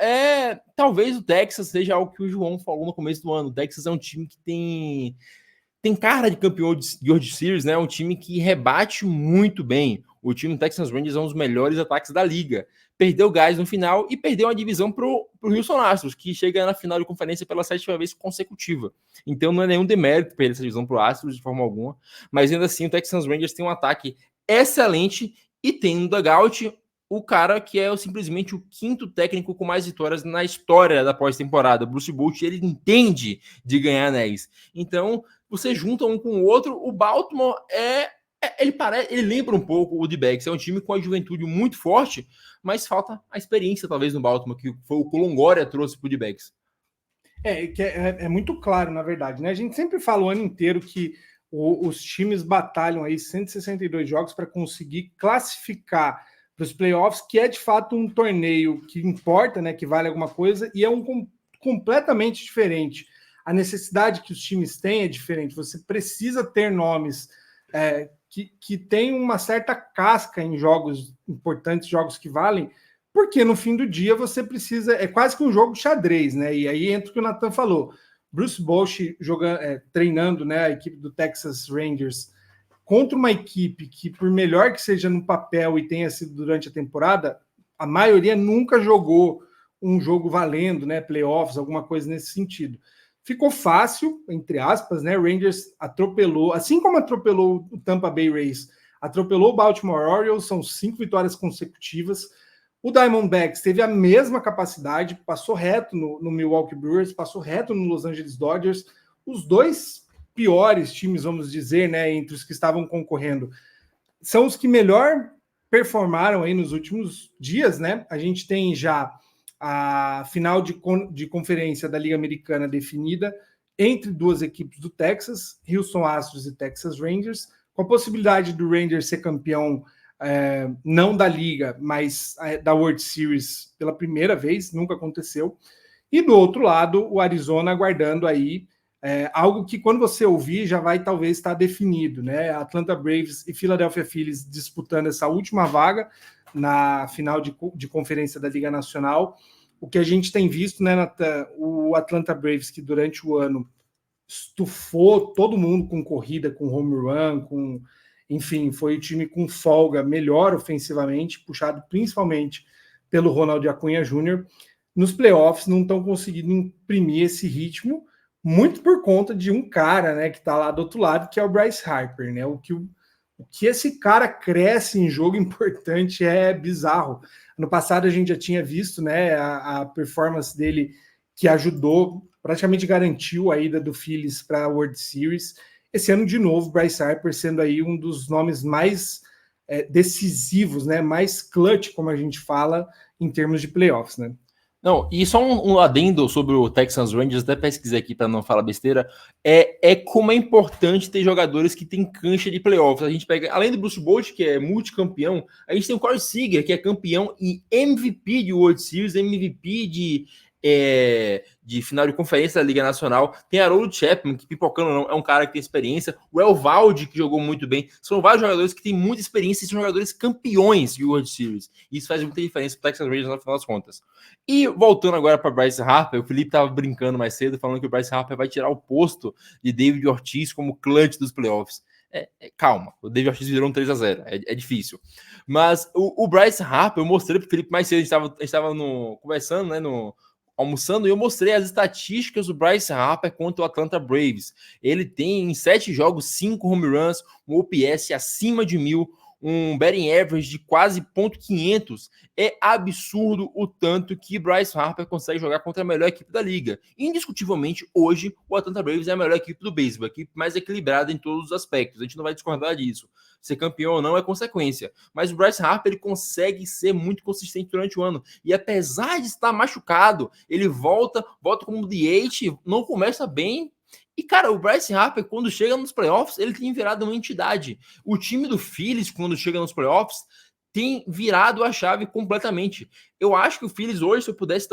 talvez o Texas seja algo que o João falou no começo do ano. O Texas é um time que tem cara de campeão de World Series, né? Um time que rebate muito bem. O time do Texas Rangers é um dos melhores ataques da liga. Perdeu gás no final e perdeu uma divisão pro Houston Astros, que chega na final de conferência pela 7ª vez consecutiva. Então não é nenhum demérito perder essa divisão pro Astros de forma alguma, mas ainda assim o Texas Rangers tem um ataque excelente e tem no dugout o cara que é simplesmente o 5º técnico com mais vitórias na história da pós-temporada. Bruce Bochy, ele entende de ganhar anéis. Então, você junta um com o outro, o Baltimore ele lembra um pouco o D-Backs, é um time com a juventude muito forte, mas falta a experiência, talvez, no Baltimore, que foi o que o Longoria trouxe para o D-Backs. É muito claro, na verdade, né? A gente sempre fala o ano inteiro que os times batalham aí 162 jogos para conseguir classificar para os playoffs, que é de fato um torneio que importa, né? Que vale alguma coisa, e é completamente diferente. A necessidade que os times têm é diferente. Você precisa ter nomes que tem uma certa casca em jogos importantes, jogos que valem, porque no fim do dia você precisa, é quase que um jogo de xadrez, né? E aí entra o que o Nathan falou, Bruce Bochy treinando, né, a equipe do Texas Rangers contra uma equipe que, por melhor que seja no papel e tenha sido durante a temporada, a maioria nunca jogou um jogo valendo, né, playoffs, alguma coisa nesse sentido. Ficou fácil, entre aspas, né? Rangers atropelou, assim como atropelou o Tampa Bay Rays, atropelou o Baltimore Orioles, são 5 vitórias consecutivas. O Diamondbacks teve a mesma capacidade, passou reto no Milwaukee Brewers, passou reto no Los Angeles Dodgers. Os dois piores times, vamos dizer, né, entre os que estavam concorrendo, são os que melhor performaram aí nos últimos dias, né? A gente tem já a final de conferência da Liga Americana definida entre duas equipes do Texas, Houston Astros e Texas Rangers, com a possibilidade do Rangers ser campeão não da Liga, mas da World Series pela primeira vez, nunca aconteceu. E do outro lado, o Arizona aguardando aí algo que quando você ouvir já vai talvez estar definido, né? Atlanta Braves e Philadelphia Phillies disputando essa última vaga na final de conferência da Liga Nacional. O que a gente tem visto, né, Nathan, o Atlanta Braves, que durante o ano estufou todo mundo com corrida, com home run, enfim, foi o time com folga melhor ofensivamente, puxado principalmente pelo Ronald Acuña Jr. Nos playoffs não estão conseguindo imprimir esse ritmo, muito por conta de um cara, né, que está lá do outro lado, que é o Bryce Harper, né? O que esse cara cresce em jogo importante é bizarro. No passado a gente já tinha visto, né, a performance dele que ajudou, praticamente garantiu a ida do Phillies para a World Series. Esse ano, de novo, Bryce Harper sendo aí um dos nomes mais decisivos, né, mais clutch, como a gente fala, em termos de playoffs, né? Não, e só um adendo sobre o Texas Rangers, até pesquisei aqui para não falar besteira, é como é importante ter jogadores que têm cancha de playoffs. A gente pega, além do Bruce Bochy, que é multicampeão, a gente tem o Corey Seager, que é campeão e MVP de World Series, MVP de final de conferência da Liga Nacional. Tem Harold Chapman, que pipocando não, é um cara que tem experiência. O Eovaldi, que jogou muito bem. São vários jogadores que têm muita experiência e são jogadores campeões de World Series. Isso faz muita diferença para o Texas Rangers no final das contas. E voltando agora para Bryce Harper, o Felipe estava brincando mais cedo, falando que o Bryce Harper vai tirar o posto de David Ortiz como clutch dos playoffs. Calma, o David Ortiz virou um 3-0, é difícil. Mas o Bryce Harper, eu mostrei para o Felipe mais cedo, a gente estava conversando, né, almoçando, e eu mostrei as estatísticas do Bryce Harper contra o Atlanta Braves. Ele tem em 7 jogos 5 home runs, um OPS acima de 1.000, um batting average de quase .500. É absurdo o tanto que Bryce Harper consegue jogar contra a melhor equipe da liga. Indiscutivelmente, hoje, o Atlanta Braves é a melhor equipe do beisebol, a equipe mais equilibrada em todos os aspectos. A gente não vai discordar disso. Ser campeão ou não é consequência. Mas o Bryce Harper, ele consegue ser muito consistente durante o ano. E apesar de estar machucado, ele volta como DH, não começa bem. E, cara, o Bryce Harper, quando chega nos playoffs, ele tem virado uma entidade. O time do Phillies, quando chega nos playoffs, tem virado a chave completamente. Eu acho que o Phillies hoje, se eu pudesse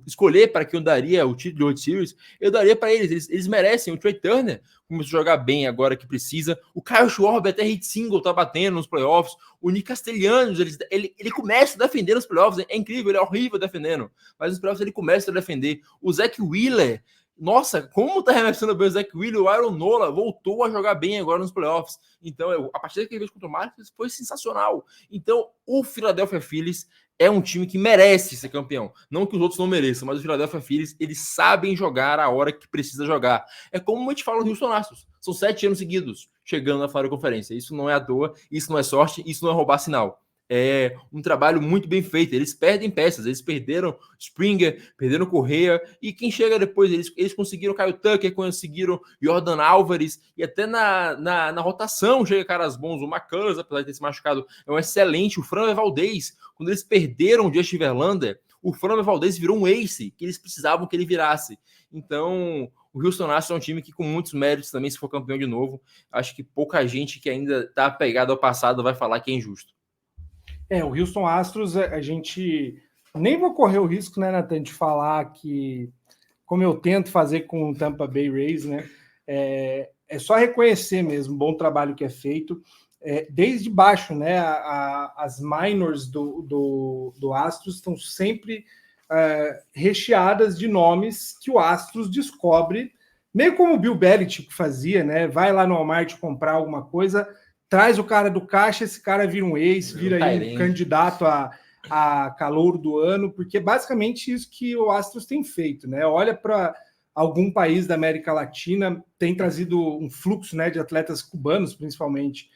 escolher para quem eu daria o título de World Series, eu daria para eles. Eles merecem. O Trey Turner começou a jogar bem agora que precisa. O Kyle Schwarber até hit single tá batendo nos playoffs. O Nick Castellanos, ele começa a defender nos playoffs. É incrível, ele é horrível defendendo. Mas nos playoffs ele começa a defender. O Zach Wheeler, nossa, como tá remexendo bem o Zach Wheeler, o Aaron Nola voltou a jogar bem agora nos playoffs. Então, a partida que ele fez contra o Marlins foi sensacional. Então, o Philadelphia Phillies é um time que merece ser campeão. Não que os outros não mereçam, mas o Philadelphia Phillies, eles sabem jogar a hora que precisa jogar. É como a gente fala no Houston Astros. São 7 anos seguidos chegando na final de conferência. Isso não é à toa, isso não é sorte, isso não é roubar sinal. É um trabalho muito bem feito. Eles perdem peças, eles perderam Springer, perderam Correa, e quem chega depois, eles conseguiram Kyle Tucker, conseguiram Jordan Álvares, e até na rotação chega caras bons. O McCullers, apesar de ter se machucado, é um excelente. O Framber Valdez, quando eles perderam o Justin Verlander, o Framber Valdez virou um ace, que eles precisavam que ele virasse. Então, o Houston Astros é um time que, com muitos méritos também, se for campeão de novo, acho que pouca gente que ainda está apegada ao passado vai falar que é injusto. O Houston Astros, a gente nem vou correr o risco, né, Nathan, de falar que, como eu tento fazer com o Tampa Bay Rays, né, é só reconhecer mesmo o bom trabalho que é feito, desde baixo, né, as minors do Astros estão sempre recheadas de nomes que o Astros descobre, meio como o Bill Belichick fazia, né, vai lá no Walmart comprar alguma coisa, traz o cara do caixa, esse cara vira um ex, vira aí um candidato a calouro do ano, porque é basicamente isso que o Astros tem feito, né? Olha para algum país da América Latina, tem trazido um fluxo, né, de atletas cubanos, principalmente,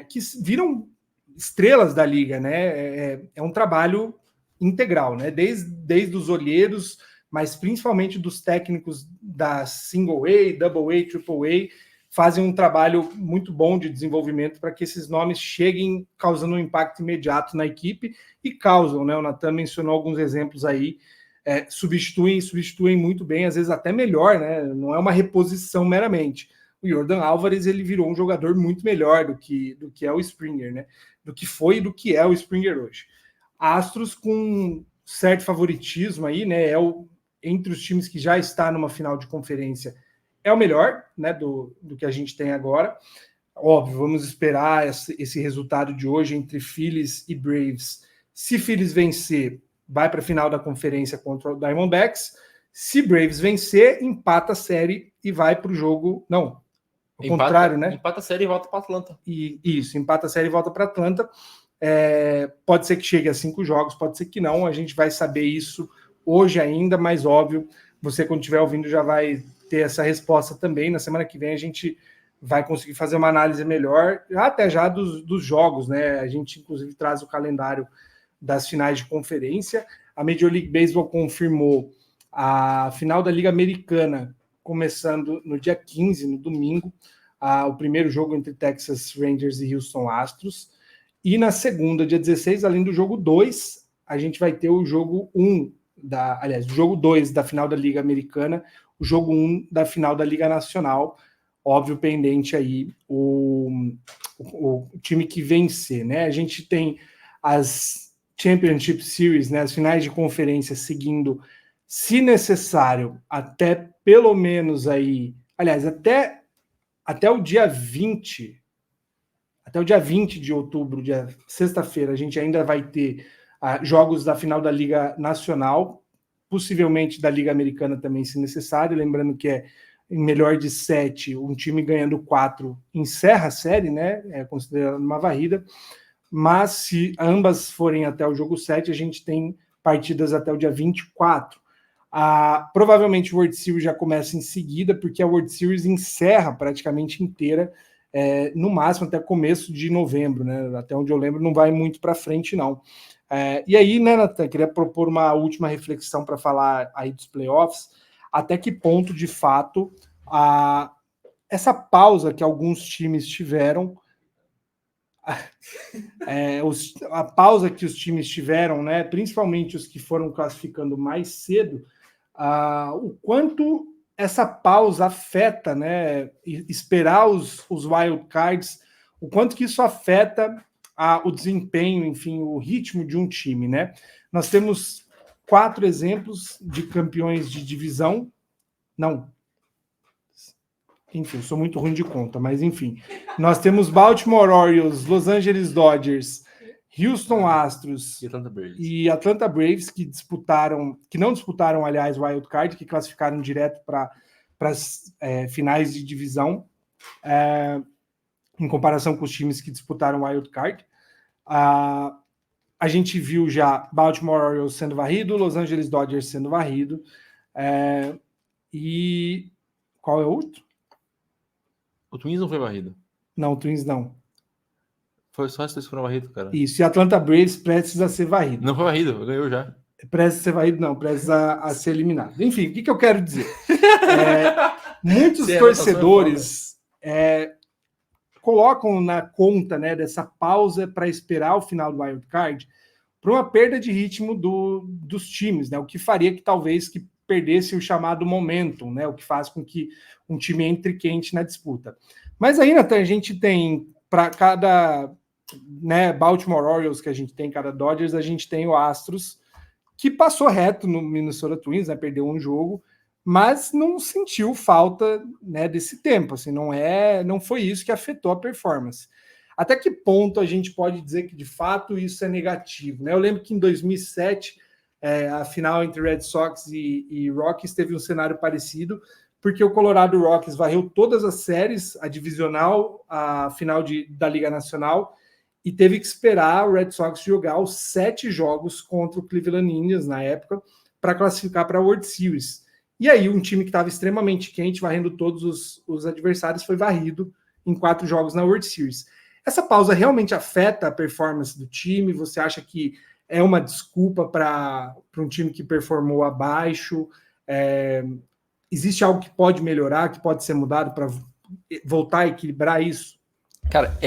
que viram estrelas da liga, né? É um trabalho integral, né? Desde os olheiros, mas principalmente dos técnicos da Single A, Double A, Triple A, fazem um trabalho muito bom de desenvolvimento para que esses nomes cheguem causando um impacto imediato na equipe, e causam, né? O Nathan mencionou alguns exemplos aí, substituem muito bem, às vezes até melhor, né? Não é uma reposição meramente. O Jordan Álvares, ele virou um jogador muito melhor do que é o Springer, né? Do que foi e do que é o Springer hoje. Astros com certo favoritismo aí, né? Entre os times que já está numa final de conferência, é o melhor, né, do que a gente tem agora. Óbvio, vamos esperar esse resultado de hoje entre Phillies e Braves. Se Phillies vencer, vai para a final da conferência contra o Diamondbacks. Se Braves vencer, empata a série e vai para o jogo... Não, ao contrário, né? Empata a série e volta para Atlanta. Isso, empata a série e volta para Atlanta. Pode ser que chegue a 5 jogos, pode ser que não. A gente vai saber isso hoje ainda, mas óbvio, você quando estiver ouvindo já vai ter essa resposta também. Na semana que vem a gente vai conseguir fazer uma análise melhor, até já dos jogos, né? A gente, inclusive, traz o calendário das finais de conferência. A Major League Baseball confirmou a final da Liga Americana, começando no dia 15, no domingo, o primeiro jogo entre Texas Rangers e Houston Astros. E na segunda, dia 16, além do jogo 2, a gente vai ter o jogo 1, o jogo 2 da final da Liga Americana, o jogo 1 da final da Liga Nacional, óbvio, pendente aí o time que vencer, né? A gente tem as Championship Series, né, as finais de conferência seguindo, se necessário, até pelo menos aí, aliás, até o dia 20, até o dia 20 de outubro, dia sexta-feira, a gente ainda vai ter jogos da final da Liga Nacional, possivelmente da Liga Americana também, se necessário, lembrando que é em melhor de 7, um time ganhando 4 encerra a série, né? É considerado uma varrida, mas se ambas forem até o jogo 7, a gente tem partidas até o dia 24. Provavelmente o World Series já começa em seguida, porque a World Series encerra praticamente inteira, no máximo até começo de novembro, né? Até onde eu lembro, não vai muito para frente, não. E aí, né, Nathan, queria propor uma última reflexão para falar aí dos playoffs, até que ponto, de fato, essa pausa que alguns times tiveram, a pausa que os times tiveram, né, principalmente os que foram classificando mais cedo, o quanto essa pausa afeta, né, esperar os wild cards, o quanto que isso afeta o desempenho, enfim, o ritmo de um time, né? Nós temos 4 exemplos de campeões de divisão, enfim, eu sou muito ruim de conta, mas enfim, nós temos Baltimore Orioles, Los Angeles Dodgers, Houston Astros e Atlanta Braves que não disputaram, aliás, o Wild Card, que classificaram direto para as finais de divisão, em comparação com os times que disputaram o Wild Card. A gente viu já Baltimore Orioles sendo varrido, Los Angeles Dodgers sendo varrido, e qual é o outro? O Twins não foi varrido. Não, o Twins não. Foi só esses que foram varridos, cara. Isso, e Atlanta Braves prestes a ser varrido. Não foi varrido, ganhou já. Prestes a ser varrido, não, prestes a ser eliminado. Enfim, o que eu quero dizer? Muitos torcedores colocam na conta, né, dessa pausa para esperar o final do Wild Card para uma perda de ritmo dos times, né? O que faria que talvez que perdesse o chamado momentum, né? O que faz com que um time entre quente na disputa. Mas aí, Nathan, a gente tem para cada, né, Baltimore Orioles que a gente tem, cada Dodgers, a gente tem o Astros, que passou reto no Minnesota Twins, né? Perdeu um jogo, mas não sentiu falta, né, desse tempo. Assim, não foi isso que afetou a performance. Até que ponto a gente pode dizer que de fato isso é negativo, né? Eu lembro que em 2007 a final entre Red Sox e Rockies teve um cenário parecido, porque o Colorado Rockies varreu todas as séries, a divisional, a final da Liga Nacional, e teve que esperar o Red Sox jogar os 7 jogos contra o Cleveland Indians na época para classificar para a World Series. E aí um time que estava extremamente quente, varrendo todos os adversários, foi varrido em 4 jogos na World Series. Essa pausa realmente afeta a performance do time? Você acha que é uma desculpa para um time que performou abaixo? Existe algo que pode melhorar, que pode ser mudado para voltar a equilibrar isso? Cara,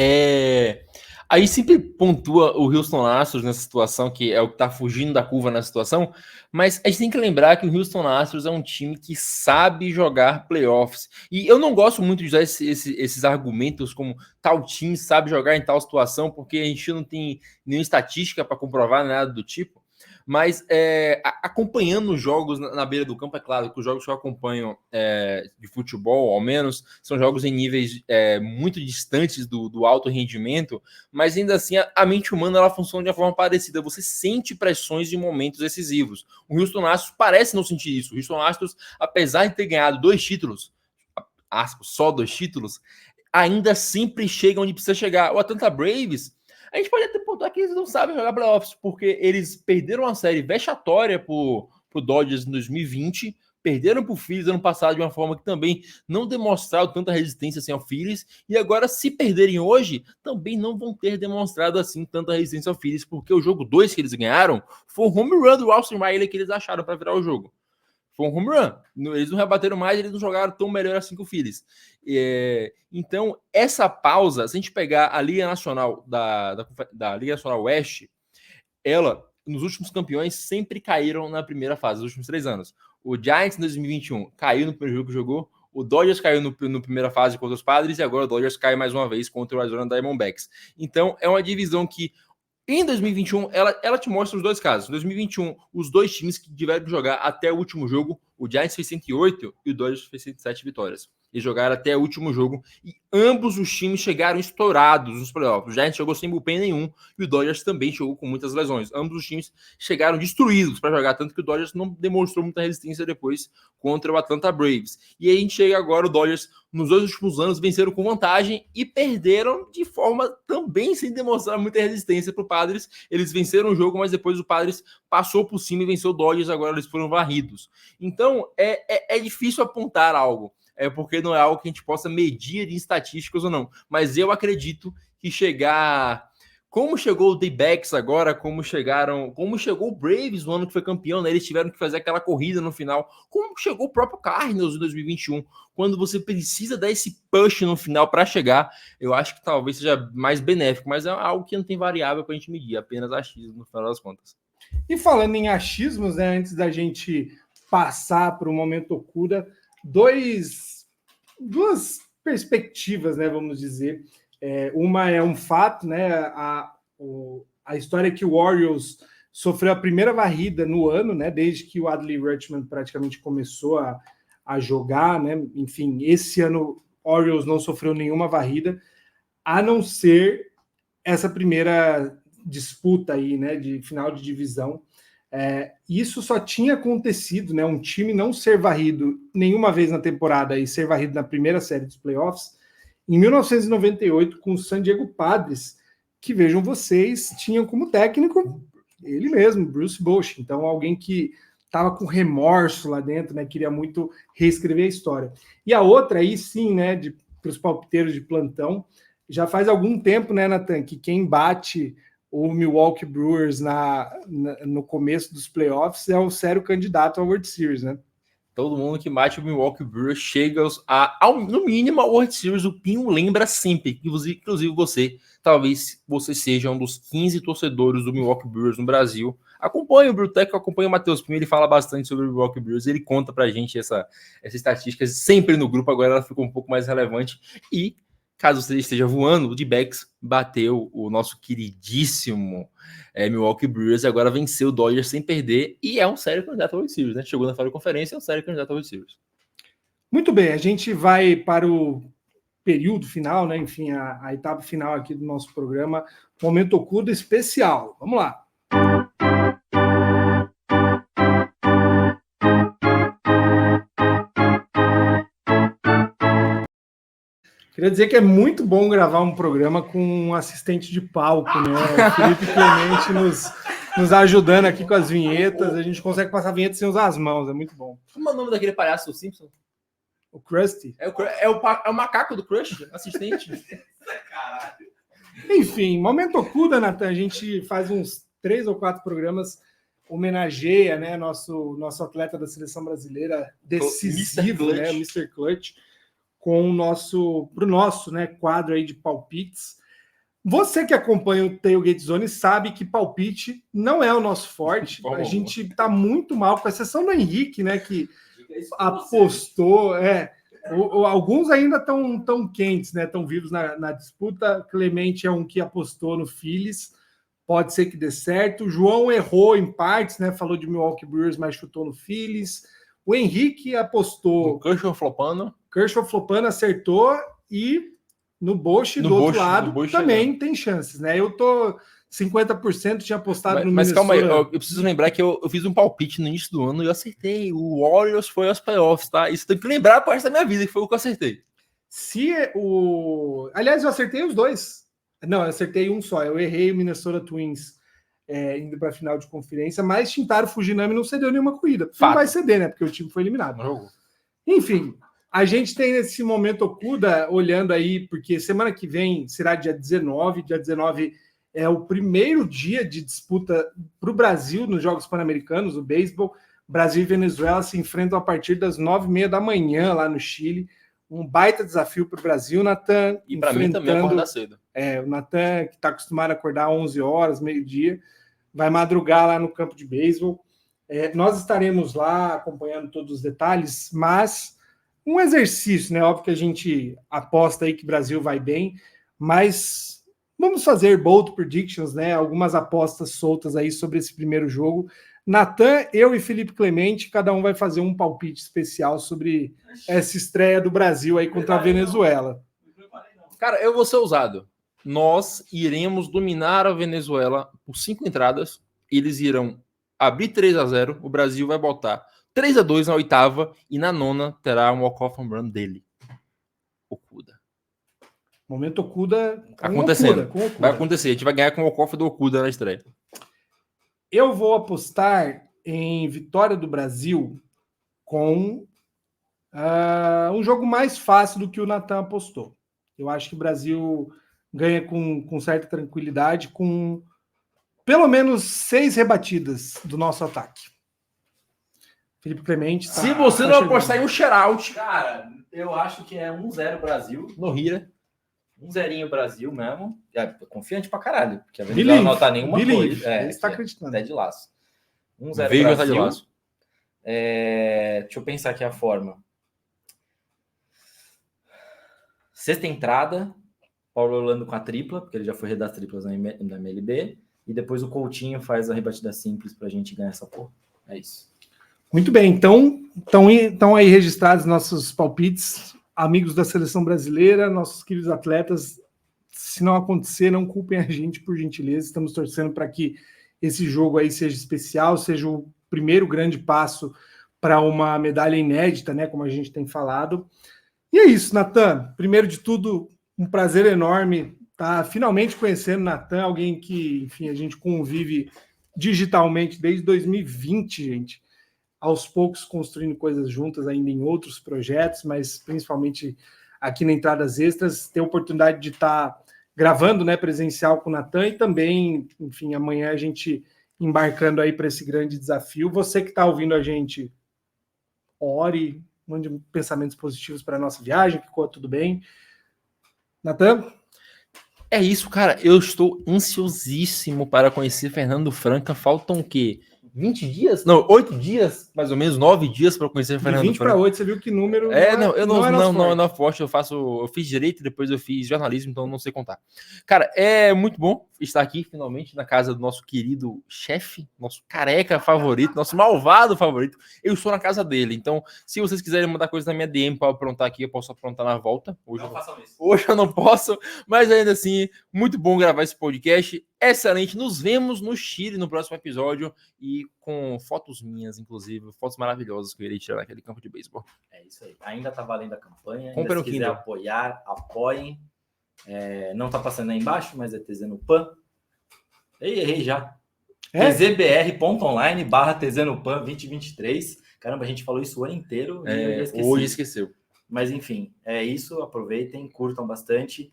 aí sempre pontua o Houston Astros nessa situação, que é o que tá fugindo da curva na situação, mas a gente tem que lembrar que o Houston Astros é um time que sabe jogar playoffs. E eu não gosto muito de usar esses argumentos como tal time sabe jogar em tal situação, porque a gente não tem nenhuma estatística para comprovar nada do tipo. Mas acompanhando os jogos na beira do campo, é claro que os jogos que eu acompanho de futebol, ao menos, são jogos em níveis muito distantes do alto rendimento, mas ainda assim a mente humana ela funciona de uma forma parecida. Você sente pressões em momentos decisivos. O Houston Astros parece não sentir isso. O Houston Astros, apesar de ter ganhado 2 títulos, só 2 títulos, ainda sempre chega onde precisa chegar. O Atlanta Braves, a gente pode até pontuar que eles não sabem jogar playoffs, porque eles perderam uma série vexatória pro Dodgers em 2020, perderam pro Phillies ano passado de uma forma que também não demonstraram tanta resistência assim ao Phillies, e agora se perderem hoje, também não vão ter demonstrado assim tanta resistência ao Phillies, porque o jogo 2 que eles ganharam foi o home run do Austin Riley que eles acharam para virar o jogo. Foi um home run. Eles não rebateram mais, eles não jogaram tão melhor assim que o Phillies. Então, essa pausa, se a gente pegar a Liga Nacional da Liga Nacional Oeste, ela, nos últimos campeões, sempre caíram na primeira fase, nos últimos 3 anos. O Giants, em 2021, caiu no primeiro jogo que jogou, o Dodgers caiu no primeira fase contra os Padres, e agora o Dodgers cai mais uma vez contra o Arizona Diamondbacks. Então, é uma divisão que em 2021, ela te mostra os 2 casos. Em 2021, os 2 times que tiveram que jogar até o último jogo, o Giants fez 108 e o Dodgers fez 107 vitórias. Eles jogaram até o último jogo e ambos os times chegaram estourados nos playoffs. O Giants jogou sem bullpen nenhum e o Dodgers também jogou com muitas lesões. Ambos os times chegaram destruídos para jogar, tanto que o Dodgers não demonstrou muita resistência depois contra o Atlanta Braves. E aí a gente chega agora, o Dodgers, nos 2 últimos anos, venceram com vantagem e perderam de forma também sem demonstrar muita resistência para o Padres. Eles venceram o jogo, mas depois o Padres passou por cima e venceu o Dodgers, agora eles foram varridos. Então, é difícil apontar algo, porque não é algo que a gente possa medir em estatísticas ou não. Mas eu acredito que chegar... Como chegou o D-backs agora, como chegou o Braves no ano que foi campeão, né? Eles tiveram que fazer aquela corrida no final. Como chegou o próprio Cardinals em 2021, quando você precisa dar esse push no final para chegar, eu acho que talvez seja mais benéfico, mas é algo que não tem variável para a gente medir, apenas achismo no final das contas. E falando em achismos, né, antes da gente passar para o momento Okuda, duas perspectivas, né, vamos dizer. Uma é um fato, né? A história é que o Orioles sofreu a primeira varrida no ano, né? Desde que o Adley Rutschman praticamente começou a jogar, né? Enfim, esse ano o Orioles não sofreu nenhuma varrida, a não ser essa primeira disputa aí, né? De final de divisão. Isso só tinha acontecido, né? Um time não ser varrido nenhuma vez na temporada e ser varrido na primeira série dos playoffs. Em 1998, com o San Diego Padres, que, vejam vocês, tinham como técnico ele mesmo, Bruce Bochy. Então, alguém que estava com remorso lá dentro, né? Queria muito reescrever a história. E a outra aí, sim, né? Para os palpiteiros de plantão, já faz algum tempo, né, Nathan, que quem bate o Milwaukee Brewers no começo dos playoffs é o sério candidato ao World Series, né? Todo mundo que bate o Milwaukee Brewers chega no mínimo, a World Series. O Pinho lembra sempre, inclusive você, talvez você seja um dos 15 torcedores do Milwaukee Brewers no Brasil. Acompanhe o Brewtech, acompanhe o Matheus Pinho, ele fala bastante sobre o Milwaukee Brewers, ele conta pra gente essa estatística sempre no grupo, agora ela ficou um pouco mais relevante. E, caso você esteja voando, o D-backs bateu o nosso queridíssimo Milwaukee Brewers e agora venceu o Dodgers sem perder e é um sério candidato ao World Series, né? Chegou na final de conferência, é um sério candidato ao World Series. Muito bem, a gente vai para o período final, né? Enfim, a etapa final aqui do nosso programa, Momento Okuda especial. Vamos lá. Queria dizer que é muito bom gravar um programa com um assistente de palco, né? O Felipe Clemente nos ajudando aqui com as vinhetas. A gente consegue passar vinheta sem usar as mãos, é muito bom. Como é o nome daquele palhaço do Simpson? O Krusty. É o macaco do Crush, assistente. Caralho. Enfim, Momento Okuda, Nathan, a gente faz uns 3 ou 4 programas, homenageia, né, nosso atleta da seleção brasileira decisivo, né, o Mr. Clutch, com o nosso né, quadro aí de palpites. Você que acompanha o Tailgate Zone sabe que palpite não é o nosso forte. A gente está muito mal, com exceção do Henrique, né, que apostou. Alguns ainda estão quentes, né, estão vivos na disputa. Clemente é um que apostou no Phillies. Pode ser que dê certo. O João errou em partes, né, falou de Milwaukee Brewers, mas chutou no Phillies. O Henrique apostou... Kershaw flopando, acertou, e no Bosch, do outro lado, também tem chances, né? Eu tô 50%, tinha apostado no Minnesota. Mas calma aí, eu preciso lembrar que eu fiz um palpite no início do ano e eu acertei. O Warriors foi aos playoffs, tá? Isso tem que lembrar pro resto da minha vida, que foi o que eu acertei. Aliás, eu acertei os dois. Não, eu acertei um só. Eu errei o Minnesota Twins indo para a final de conferência, mas Shintaro Fujinami não cedeu nenhuma corrida. Não vai ceder, né? Porque o time foi eliminado. Enfim, a gente tem esse momento Okuda olhando aí, porque semana que vem será dia 19. Dia 19 é o primeiro dia de disputa para o Brasil nos Jogos Pan-Americanos, o beisebol. Brasil e Venezuela se enfrentam a partir das 9h30 da manhã lá no Chile. Um baita desafio para o Brasil, Nathan. E para mim também acordar cedo. O Nathan, que está acostumado a acordar 11 horas, meio-dia, vai madrugar lá no campo de beisebol. Nós estaremos lá acompanhando todos os detalhes, mas um exercício, né? Óbvio que a gente aposta aí que o Brasil vai bem, mas vamos fazer bold predictions, né? Algumas apostas soltas aí sobre esse primeiro jogo. Natan, eu e Felipe Clemente, cada um vai fazer um palpite especial sobre essa estreia do Brasil aí contra a Venezuela. Cara, eu vou ser ousado. Nós iremos dominar a Venezuela por 5 entradas. Eles irão abrir 3-0. O Brasil vai botar 3-2 na oitava. E na nona terá um walk-off home run dele. Okuda. Momento Okuda Acontecendo. com Okuda. Vai acontecer. A gente vai ganhar com o walk-off do Okuda na estreia. Eu vou apostar em vitória do Brasil com um jogo mais fácil do que o Natan apostou. Eu acho que o Brasil ganha com certa tranquilidade, com pelo menos 6 rebatidas do nosso ataque. Felipe Clemente. Se você não apostar em um shutout, Cara, eu acho que é 1-0 Brasil. no Hira. 1-0 Brasil mesmo. Tô confiante pra caralho, porque a Venezuela não tá nenhuma coisa. Ele está acreditando. Até de laço. 1-0 Veio já tá Brasil. de laço. Deixa eu pensar aqui a forma. Sexta entrada, Paulo Orlando com a tripla, porque ele já foi redar as triplas na MLB. E depois o Coutinho faz a rebatida simples pra gente ganhar essa porra. É isso. Muito bem, então estão aí registrados nossos palpites, amigos da seleção brasileira, nossos queridos atletas. Se não acontecer, não culpem a gente, por gentileza. Estamos torcendo para que esse jogo aí seja especial, seja o primeiro grande passo para uma medalha inédita, né? Como a gente tem falado. E é isso, Natan. Primeiro de tudo, um prazer enorme estar finalmente conhecendo o Natan, alguém que, enfim, a gente convive digitalmente desde 2020, gente. Aos poucos construindo coisas juntas ainda em outros projetos, mas principalmente aqui na Entradas Extras, ter a oportunidade de estar gravando, né, presencial com o Natan e também, enfim, amanhã a gente embarcando aí para esse grande desafio. Você que está ouvindo a gente, ore, mande pensamentos positivos para a nossa viagem, que ficou tudo bem. Natan? É isso, cara. Eu estou ansiosíssimo para conhecer Fernando Franca. Faltam o quê? 20 dias? Não, 8 dias, mais ou menos, 9 dias para conhecer De Fernando 20 para 8, você viu que número... Não é forte. Eu fiz direito, depois eu fiz jornalismo, então não sei contar. Cara, é muito bom estar aqui, finalmente, na casa do nosso querido chefe, nosso careca favorito, nosso malvado favorito. Eu estou na casa dele, então, se vocês quiserem mandar coisa na minha DM para aprontar aqui, eu posso aprontar na volta. Hoje eu não posso, mas ainda assim, muito bom gravar esse podcast. Excelente, nos vemos no Chile no próximo episódio e com fotos minhas, inclusive, fotos maravilhosas que eu irei tirar naquele campo de beisebol. É isso aí. Ainda tá valendo a campanha. Comprem Se quiser Kindle. apoiar, apoiem. Não tá passando aí embaixo, mas é TZ no PAN. Errei já. tzbr.online/TZ no PAN 2023. Caramba, a gente falou isso o ano inteiro. E eu já esqueci. Hoje esqueceu. Mas enfim, é isso. Aproveitem, curtam bastante.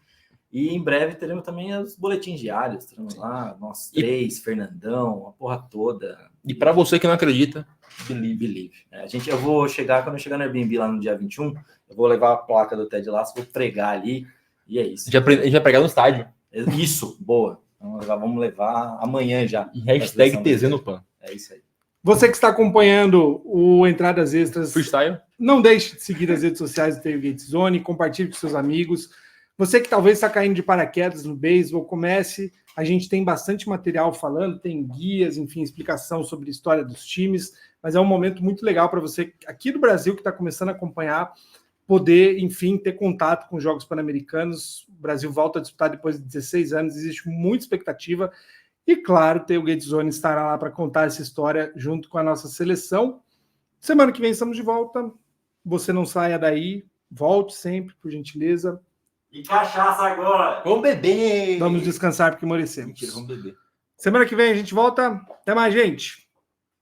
E em breve teremos também os boletins diários. Teremos lá, nós três, Fernandão, a porra toda. E para você que não acredita, Believe. Eu vou chegar, quando eu chegar no Airbnb lá no dia 21, eu vou levar a placa do Ted Lasso, vou pregar ali, e é isso. a gente vai pregar no estádio. Isso, boa. Vamos levar amanhã já. E hashtag TZ no PAN. É isso aí. Você que está acompanhando o Entradas Extras, Freestyle. não deixe de seguir as redes sociais do Tailgate Zone, compartilhe com seus amigos. Você que talvez está caindo de paraquedas no beisebol, comece. A gente tem bastante material falando, tem guias, enfim, explicação sobre a história dos times, mas é um momento muito legal para você aqui do Brasil que está começando a acompanhar, poder, enfim, ter contato com os Jogos Pan-Americanos. O Brasil volta a disputar depois de 16 anos, existe muita expectativa. E, claro, o Tailgate Zone estará lá para contar essa história junto com a nossa seleção. Semana que vem estamos de volta. Você não saia daí, volte sempre, por gentileza. E cachaça agora! Vamos beber! Vamos descansar porque merecemos. Mentira, vamos beber. Semana que vem a gente volta. Até mais, gente!